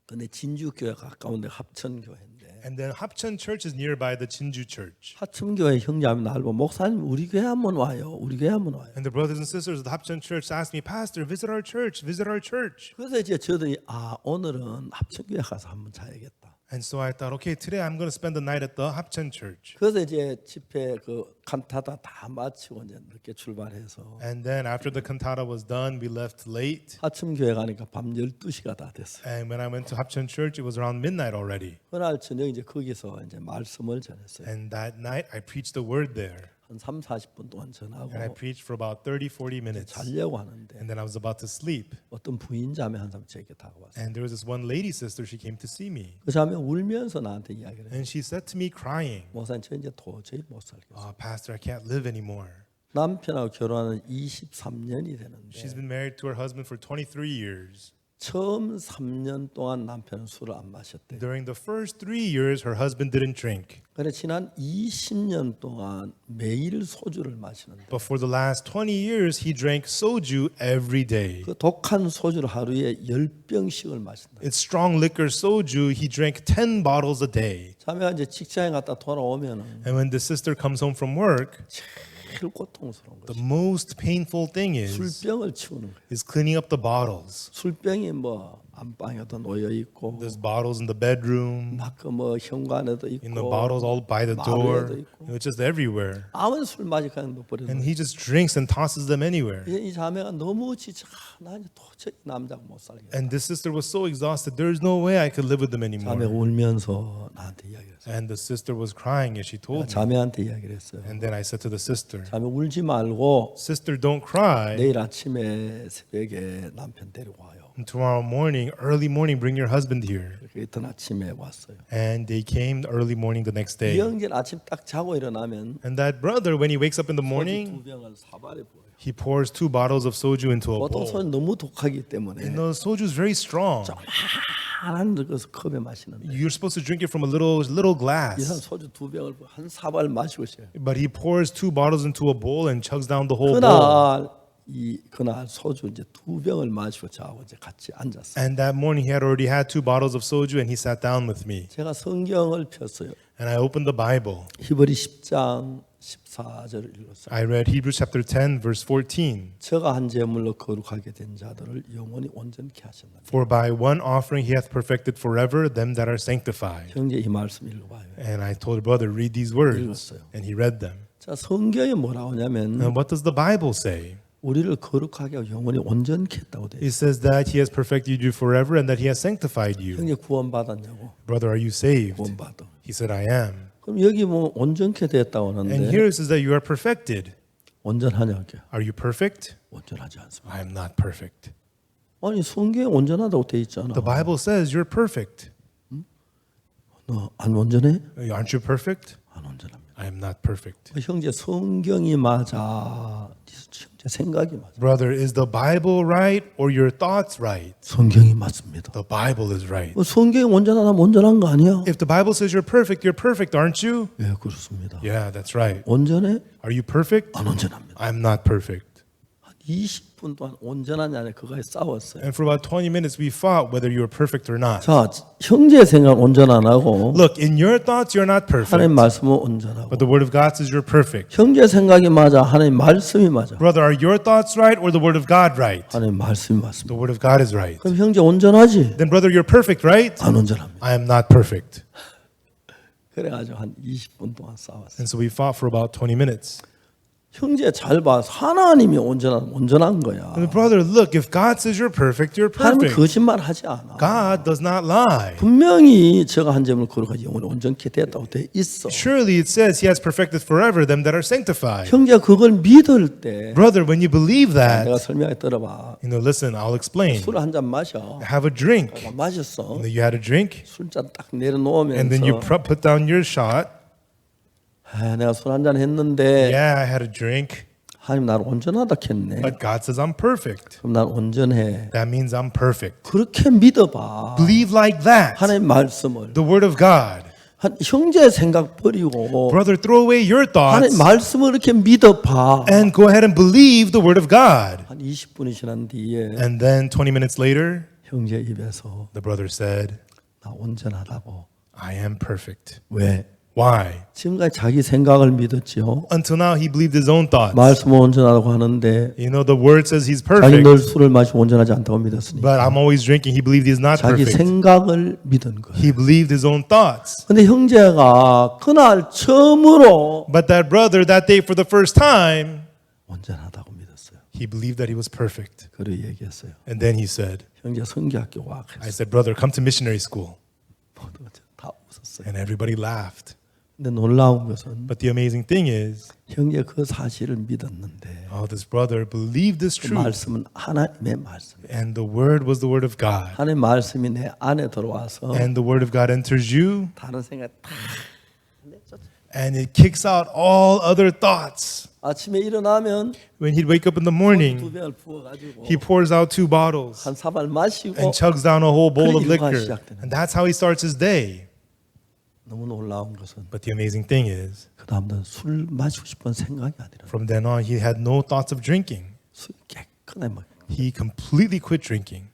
근데 진주 교회 가까운데 합천 교회인데 And then Hapcheon church is nearby the Jinju church. 합천 교회 형제하면 날 보고 목사님 우리 교회 한번 와요. 우리 교회 한번 와요. And the brothers and sisters of the Hapcheon church asked me, Pastor, visit our church, visit our church. 그래서 이제 저들이 오늘은 합천 교회 가서 한번 자야겠다. And so I thought, okay, today I'm going to spend the night at the Hapcheon church. 그래서 이제 집회 그 칸타타 다 마치고 이제 늦게 출발해서 And then after the cantata was done, we left late. 합천 교회 가니까 밤 12시가 다 됐어요. And when I went to Hapcheon church, it was around midnight already. 그날 저녁 이제 거기서 이제 말씀을 전했어요. And that night I preached the word there. 한 3, 40분 동안 전하고 And I preached for about 30, 40 minutes. 자려고 하는데 And then I was about to sleep. 어떤 부인 자매 한 사람 제게 다가왔어요. And there was this one lady sister, she came to see me. 그 자매 울면서 나한테 이야기를 해요. And she said to me crying, 목사님 저 이제 도저히 못 살겠어요. Pastor, I can't live anymore. 남편하고 결혼하는 23년이 되는데 She's been married to her husband for 23 years. 처음 3년 동안 남편은 술을 안 마셨대요. During the first 3 years, her husband didn't drink. 그래 지난 20년 동안 매일 소주를 마시는데 But for the last 20 years, he drank soju every day. 그 독한 소주를 하루에 10병씩을 마신다. It's strong liquor soju. He drank 10 bottles a day. 자매가 이제 직장에 갔다 돌아오면은 And when the sister comes home from work, 제일 고통스러운 the 거지. most painful thing 술병을 치우는 거예요. is cleaning up the bottles. 술병이 뭐 안방에도 놓여 있고 There's bottles in the bedroom, 막 그 뭐 현관에도 in the 있고 bottles all by the door. 마루에도 있고. It's just everywhere. 아무나 술 마시 그냥 넣어버리는 And 거예요. he just drinks and tosses them anywhere. 이 자매가 너무 지쳐. 나 이제 도저히 이 남자가 못 살겠다. And this sister was so exhausted. There's no way I could live with them 자매가 anymore. 울면서 나한테 이야기를 했어요. And the sister was crying as she told me. 자매한테 이야기를 했어요. And then I said to the sister, 자매 울지 말고 Sister, don't cry. 내일 아침에 새벽에 남편 데리고 와요. And tomorrow morning, early morning, bring your husband here. 그렇게 이튿 아침에 왔어요. And they came early morning the next 이 day. 형제는 아침 딱 자고 일어나면 And that brother, when he wakes up in the 소주 morning, 2병을 사발에 부어요. he pours 2 bottles of soju into a 보통 bowl. 소주 너무 독하기 때문에 And the soju is very strong. 하나는 그 컵에 마시는데 You're supposed to drink it from a little 이 사람 glass. 소주 2병을 한 사발 마시고 있어요. But he pours 2 bottles into a bowl and chugs down the whole bowl. 그날 소주 이제 2병을 마시고 저하고 이제 같이 앉았어요. And that morning he had already had 2 bottles of soju and he sat down with me. 제가 성경을 폈어요. And I opened the Bible. 히브리 10장 14절을 읽었어요. I read Hebrews chapter 10 verse 14. 저가 한 제물로 거룩하게 된 자들을 영원히 온전케 하신다. For by one offering he hath perfected forever them that are sanctified. 형제 이 말씀 읽어봐요. And I told brother, read these words. 읽었어요. And he read them. 자 성경에 뭐라고 하냐면 And what does the Bible say? 우리를 거룩하게 하고 영원히 온전케 했다고 돼. It says that he has perfected you forever and that he has sanctified you. 형제 구원받았냐고? Brother, are you saved? 구원받아. He said, I am. 그럼 여기 뭐 온전케 됐다고 And 하는데 here it says that you are perfected. 온전하냐고? Are you perfect? 온전하지 않습니다. I am not perfect. 아니 성경에 온전하다고 돼 있잖아. The Bible says you're perfect. 너 안 온전해? Aren't you perfect? 안 온전합니다. I am not perfect. 형제 성경이 맞아. 형제 생각이 맞아. Brother, is the Bible right or your thoughts right? 성경이 맞습니다. The Bible is right. 성경이 온전하다면 온전한 거 아니야? If the Bible says you're perfect, aren't you? 예, 그렇습니다. Yeah, that's right. 온전해? Are you perfect? 안 온전합니다. I'm not perfect. 한 20분 동안 온전하냐 아니냐 그거에 싸웠어요. And for about 20 minutes, we fought whether you were perfect or not. 자, 형제 생각 온전 안 하고 Look, in your thoughts, you're not 하나님 perfect. 말씀은 온전하고 But the Word of God says you're perfect. 형제 생각이 맞아 하나님 말씀이 맞아. Brother, are your thoughts right or the Word of God right? 하나님 말씀이 맞습니다. The Word of God is right. 그럼 형제 온전하지? Then, brother, you're perfect, right? 안 온전합니다. I am not perfect. 그래가지고 한 20분 동안 싸웠어요. And so we fought for about 20 minutes. 형제 잘 봐. 하나님이 온전한 거야. And brother, look, if God says you're perfect, you're 하나님은 perfect. 거짓말 하지 않아. God does not lie. 분명히 저가 한 점을 거룩하 영원히 온전케 됐다고 돼 있어. Surely it says he has perfected forever them that are sanctified. 형제가 그걸 믿을 때 Brother, when you believe that, 내가 설명해 들어봐. listen, I'll explain. 술 한 잔 마셔. Have a drink. 마셨어. You had a drink, 술잔 딱 and then you 내려놓으면서 put down your shot. 내가 술 한 잔 했는데 Yeah, I had a drink, 하나님 나를 온전하다 했네. but God says I'm perfect. 그럼 난 온전해. That means I'm perfect. 그렇게 믿어봐. Believe like that. 하나님 말씀을. The word of God. 형제 생각 버리고 Brother, throw away your 하나님 thoughts 말씀을 이렇게 믿어봐. and go ahead and believe the word of God. 한 20분이 지난 뒤에 And then 20 minutes later, 형제 입에서 the brother said, 나 온전하다고. I am perfect. 왜? Why? 지금까지 자기 생각을 믿었지요. Until now, he believed his own thoughts. 말씀은 온전하다고 하는데 The word says he's 자기 늘 perfect, 술을 마시고 온전하지 않다고 믿었으니 but I'm always drinking. He believed he's not 자기 perfect. 생각을 믿은 거예요. He believed his own thoughts. 근데 형제가 그날 처음으로 But that brother, that day for the first time, 온전하다고 믿었어요. he believed that he was perfect. 그래 얘기했어요. And then he said, 형제 성교학교 와. I said, brother, come to missionary school. 모두가 다 웃었어요. And everybody laughed. 근데 놀라운 것은 But the amazing thing is, 형제 그 사실을 믿었는데 this brother believed this 그 truth. 말씀은 하나님의 말씀. And the word was the word of God. 하나님의 말씀이 내 안에 들어와서 And the word of God enters you, 다른 생각 다 and it kicks out all other thoughts. 아침에 일어나면 When he'd wake up in the 두 morning, 병을 부어가지고 he pours out 2 bottles 한 사발 마시고 and chugs down a whole bowl of 그런 일과가 liquor. 시작되는 And that's how he starts his day. 너무 놀라운 것은 But the amazing thing is, 그 다음부터 술 마시고 싶은 생각이 아니라 from then on, he had no thoughts of drinking. 술 깨끗하게 막 He completely quit drinking.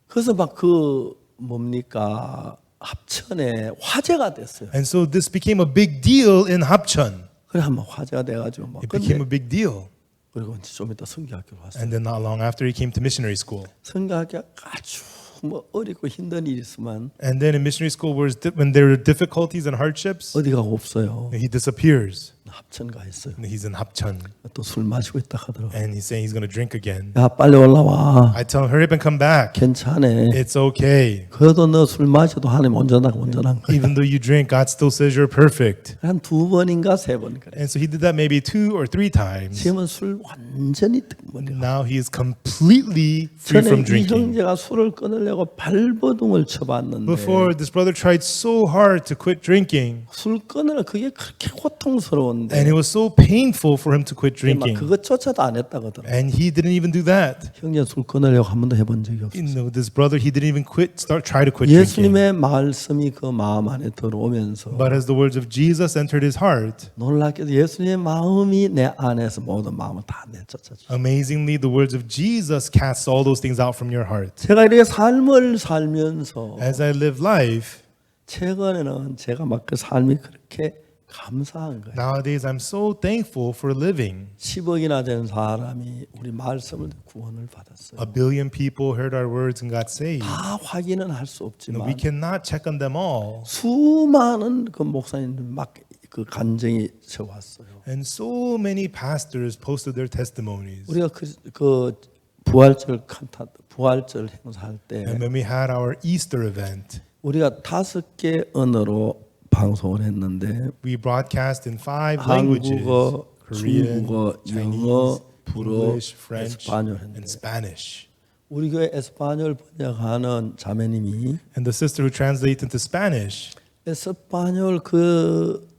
그래서 막 그 뭡니까 합천에 화제가 됐어요. And so this became a big deal in Hapcheon. 그래 한번 화제가 돼가지고 막 It 근데 became a big deal. 그리고 이제 좀 이따 성교학교로 왔어요. And then not long after, he came to missionary school. 성교학교 아주 뭐 어렵고 힘든 일이 있으면 And then in missionary school, when there were difficulties and hardships, 어디가 없어요. he disappears. 합천 가 있어요. And he's in Hapcheon. 또 술 마시고 있다 하더라고. And he's saying he's going to drink again. 야 빨리 올라와. I tell him, hurry up and come back. 괜찮아. It's okay. 그래도 너 술 마셔도 하나님 온전한 거야. Even though you drink, God still says you're perfect. 한 2번인가 3번 그래. And so he did that maybe 2 or 3 times. 지금은 술 완전히 멀리 가. Now he is completely free 전에 from 이 drinking. 형제가 술을 끊으려고 발버둥을 쳐봤는데 Before, this brother tried so hard to quit drinking, 술 끊으려 그게 그렇게 고통스러운데 and it was so painful for him to quit 막 drinking. 그것조차도 안 했다고 하더라고. And he didn't even do that. 형제 술 끊으려고 한 번도 해본 적이 없어. This brother, he didn't even try to quit drinking. 예수님의 말씀이 그 마음 안에 들어오면서 But as the words of Jesus entered his heart, 놀랍게도 예수님의 마음이 내 안에서 모든 마음을 다 내쫓아줘. amazingly, the words of Jesus cast all those things out from your heart. 제가 이렇게 삶을 살면서 As I live life, 최근에는 제가 막 그 삶이 그렇게 감사한 거예요. nowadays I'm so thankful for living. 10억이나 된 사람이 우리 말씀을 듣고 구원을 받았어요. 1 billion people heard our words and got saved. 다 확인은 할 수 We 없지만 cannot check on them all. 수많은 그 목사님들 막 그 간증이 적왔어요. And so many pastors posted their testimonies. 우리가 그 부활절 부활절 행사할 때 And when we had our Easter event, 우리가 5개 언어로 방송을 했는데 we broadcast in 5 languages: 한국어, Korean, 중국어, Chinese, 영어, 불어, English, French, 에스파뇰 and 했는데 Spanish. 우리 교회 에스파뇰 번역하는 자매님이 And the sister who translates into Spanish, 에스파뇰 그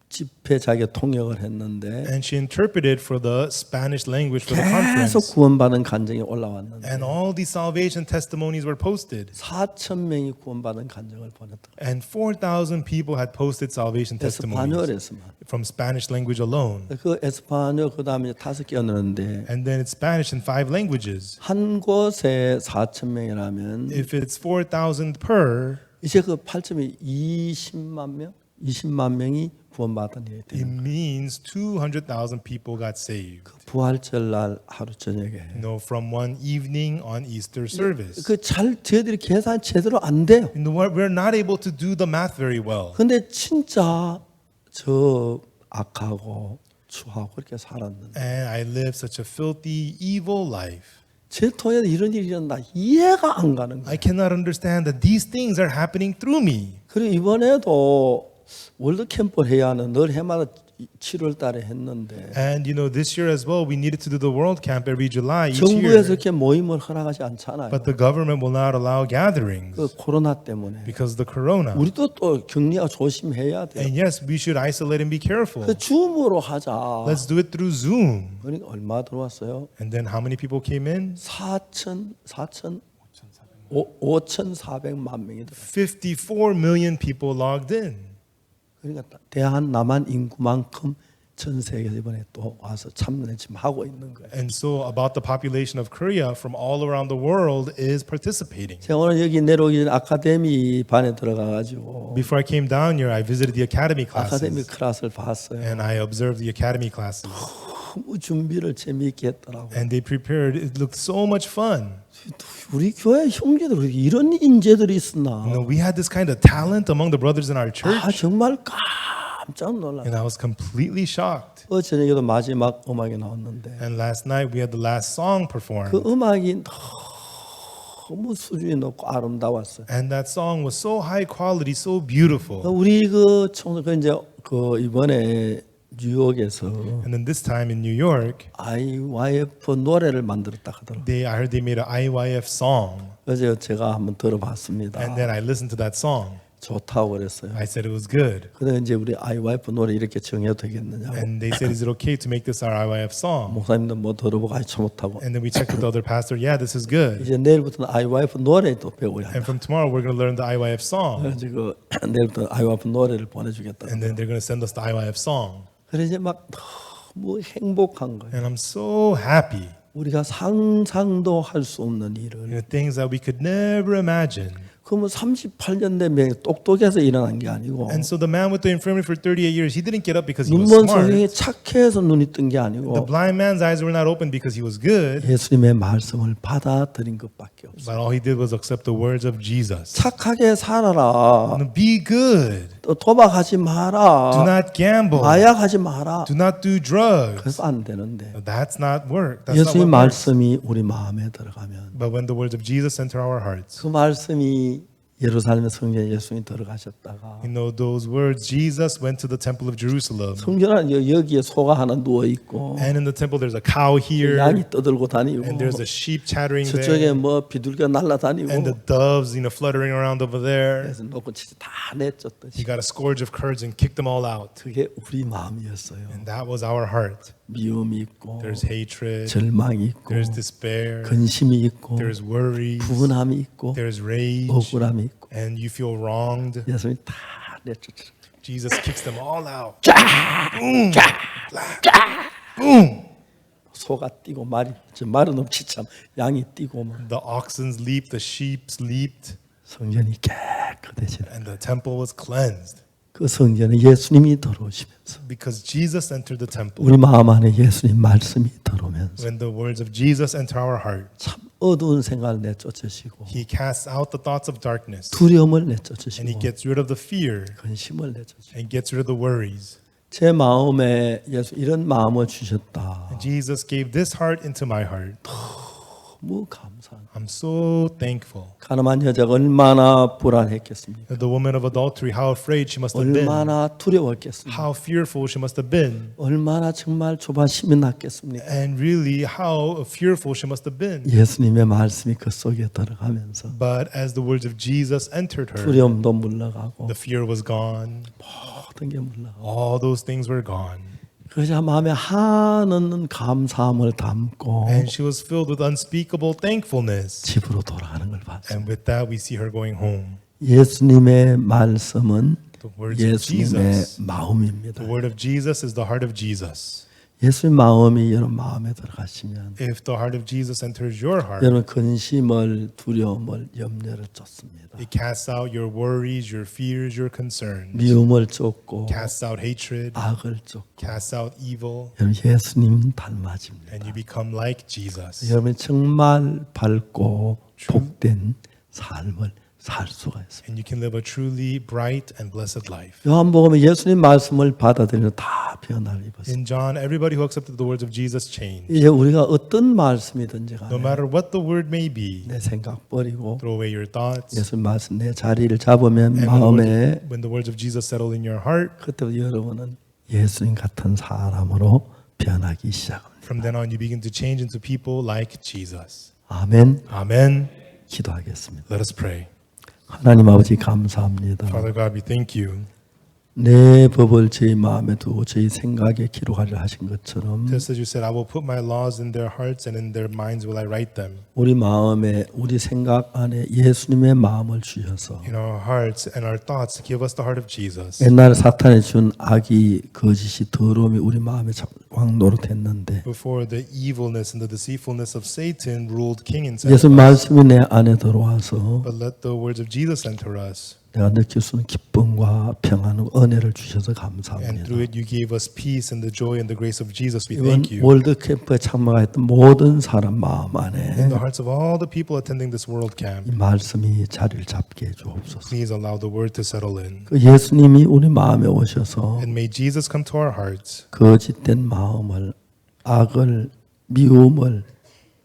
집회 자기가 통역을 했는데 and she interpreted for the Spanish language for the 계속 conference. 구원받은 간증이 올라왔는데 And all these salvation testimonies were posted. 4,000명이 구원받은 간증을 보냈다. And 4,000 people had posted salvation testimonies 에스파뇰에서만. from Spanish language alone. 그 에스파뇰 그다음에 5개 언어인데 And then it's Spanish in 5 languages. 한 곳에 4,000명이라면 If it's 4,000 per, 이제 그 8점이 20만 명, 20만 명이 구원받은 일이 it 돼요. means 200,000 people got saved. 부활절 날 하루 저녁에 From one evening on Easter service. 그 잘 저희들이 계산 제대로 안 돼요. We're not able to do the math very well. 근데 진짜 저 악하고 추하고 그렇게 살았는데 And I lived such a filthy, evil life. 제 통해서 이런 일이 일어나 이해가 안 가는 거예요. I cannot understand that these things are happening through me. 그리고 이번에도 월드 캠프를 해야 하는 늘 해마다 7월 달에 했는데 And this year as well, we needed to do the World Camp every July each 정부에서 year. 이렇게 모임을 허락하지 않잖아요. But the government will not allow gatherings 그 코로나 때문에 because of the corona. 우리도 또 격리하고 조심해야 돼요. And yes, we should isolate and be careful. 그 줌으로 하자. Let's do it through Zoom. 그러니까 얼마 들어왔어요? And then how many people came in? 5,400만 명이 들어. 54 million people logged in. 그러니까 대한 남한 인구만큼 전 세계에서 이번에 또 와서 참여를 지금 하고 있는 거예요. And so about the population of Korea from all around the world is participating. 제가 오늘 여기 내려오기 전에 아카데미 반에 들어가가지고 Before I came down here, I visited the academy 아카데미 classes. 클래스를 봤어요. And I observed the academy classes. 너무 준비를 재미있게 했더라고. And they prepared, it looked so much fun. 우리 교회 형제들 이런 인재들이 있었나? We had this kind of talent among the brothers in our church. 아 정말 깜짝 놀랐어요. And I was completely shocked. 저녁에도 마지막 음악이 나왔는데 And last night we had the last song 그 performed. 음악이 너무 수준이 높고 아름다웠어요. And that song was so high quality, so beautiful. 우리 그 청소 이제 그 이번에 뉴욕에서 And then this time in New York, IYF 노래를 만들었다 하더라고요. I heard they made an IYF song. 그래서 제가 한번 들어봤습니다. And then I listened to that song. 좋다고 그랬어요. I said it was good. 그래서 이제 우리 IYF 노래 이렇게 정해도 되겠느냐고. And they said, is it okay to make this our IYF song? 목사님도 뭐 들어보고 아주 못하고. And then we checked with the other pastor, yeah, this is good. 이제 내일부터는 IYF 노래 또 배워야 And 한다. from tomorrow, we're going to learn the IYF song. 그래서 그 내일부터 IYF 노래를 보내주겠다. And then they're going to send us the IYF song. 그래서 이제 막 너무 행복한 거예요. And I'm so happy. 우리가 상상도 할 수 없는 일을. Things that we could never imagine. 그러면 38년 내 똑똑해서 일어난 게 아니고 And so the man with the infirmity for 38 years, he didn't get up because he was 눈먼 smart. 성경이 착해서 눈이 뜬 게 The 아니고 blind man's eyes were not open because he was good, 예수님의 말씀을 받아들인 것밖에 없어요. but all he did was accept the words of Jesus. 착하게 살아라. Be good. 또 도박하지 Do 마라. not gamble. 마약하지 마라. Do not do drugs. 그래서 안 되는데 That's not work. That's not 예수님 what works. 말씀이 우리 마음에 들어가면 But when the words of Jesus enter our hearts, 그 말씀이 예루살렘 성전에 예수님이 들어가셨다가 those words, Jesus went to the temple of Jerusalem. 성전 안에 여기에 소가 하나 누워 있고 And in the temple, there's a cow here, 양이 떠들고 다니고 and there's a sheep chattering 저쪽에 there, 뭐 비둘기가 날아다니고 and the doves, fluttering around over there. 그래서 놓고 진짜 다 내쫓듯이 He got a scourge of curds and kicked them all out. 그게 우리 마음이었어요. And that was our heart. 미움이 있고 There's hatred, 절망이 있고 there's despair, 근심이 있고 there's worry, 분함이 있고 there's rage, 억울함이 있고 and you feel wronged. 예수님이 다 내쫓으라. Jesus kicks them all out. 소가 뛰고 말은 없지 참 양이 뛰고 막 The oxen leaped, the sheep leaped, 성전이 깨끗해지네. and the temple was cleansed 그 성전에 예수님이 들어오시면서 because Jesus entered the temple. 우리 마음 안에 예수님 말씀이 들어오면서 When the words of Jesus enter our heart, 참 어두운 생각을 내쫓으시고 He casts out the thoughts of darkness, 두려움을 and He 내쫓으시고 gets rid of the fear, 근심을 내쫓으시고 and gets rid of the worries. 제 마음에 예수 이런 마음을 주셨다. And Jesus gave this heart into my heart. 너무 감사합니다. I'm so thankful. 가늠한 여자가 얼마나 불안했겠습니까? The woman of adultery, how afraid she must have been, 얼마나 두려웠겠습니까? how fearful she must have been, 얼마나 정말 조바심이 났겠습니까? and really how fearful she must have been. 예수님의 말씀이 그 속에 들어가면서 But as the words of Jesus entered her, 두려움도 물러가고 the fear was gone. 모든 게 물러가고 All those things were gone. 그저 마음에 한없는 감사함을 담고 And she was filled with unspeakable thankfulness. 집으로 돌아가는 걸 봤어요. And with that, we see her going home. 예수님의 말씀은 The words of 예수님의 Jesus. 마음입니다. The word of Jesus is the heart of Jesus. 예수님 마음이 여러분 마음에 들어가시면 If the heart of Jesus enters your heart, 여러분 근심을 두려움을 염려를 쫓습니다. it casts out your worries, your fears, your concerns. 미움을 쫓고 Casts out hatred, 악을 쫓고 casts out evil, 여러분 예수님 닮아집니다. and you become like Jesus. 여러분 정말 밝고 복된 삶을 살 수가 있습니다. And you can live a truly bright and blessed life. 요한복음에 예수님 말씀을 받아들이는 다 변화를 입었습니다. In John, everybody who accepted the words of Jesus changed. 이제 우리가 어떤 말씀이든지 No 간에 matter what the word may be, 내 생각 버리고 throw away your thoughts. 예수님 말씀 내 자리를 잡으면 And 마음에 when the words of Jesus settle in your heart, 그때부터 여러분은 예수님 같은 사람으로 변하기 시작합니다. from then on you begin to change into people like Jesus. 아멘. Amen. 기도하겠습니다. Let us pray. 하나님 아버지 감사합니다. Father God, we thank you. 내 법을 저희 마음에 두고 저희 생각에 기록하려 하신 것처럼 Just as you said, I will put my laws in their hearts and in their minds will I write them. 우리 마음에 우리 생각 안에 예수님의 마음을 주셔서 In our hearts and our thoughts, give us the heart of Jesus. 옛날에 사탄이 준 악이 거짓이 더러움이 우리 마음에 왕 노릇했는데 Before the evilness and the deceitfulness of Satan ruled king inside 예수 of us. 말씀이 내 안에 들어와서 But let the words of Jesus enter us. 내가 느낄 수 있는 기쁨과 평안과 은혜를 주셔서 And 감사합니다. through it, you gave us peace and the joy and the grace of Jesus. We 이번 thank you. 월드캠프에 참가했던 모든 사람 마음 In 안에 the hearts of all the people attending this world camp, 이 말씀이 자리를 잡게 해주옵소서. please allow the word to settle in. 그 예수님이 우리 마음에 오셔서 And may Jesus come to our hearts 거짓된 마음을 악을 미움을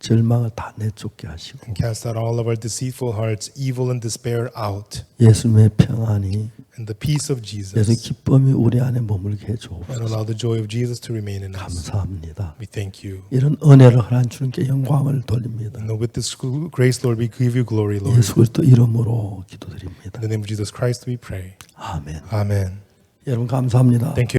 절망을 다 내쫓게 하시고 and cast out all of our deceitful hearts, evil and despair out. 예수님의 평안이 And the peace of 예수 Jesus. 기쁨이 우리 안에 머물게 And 해주옵소서. allow the joy of Jesus to remain in us. 감사합니다. We thank you. 이런 은혜를 하나님 주님께 영광을 돌립니다. And with this grace, Lord, we give you glory, Lord. 예수 그리스도 이름으로 기도드립니다. In the name of Jesus Christ, we pray. 아멘. Amen. 여러분 감사합니다. Thank you.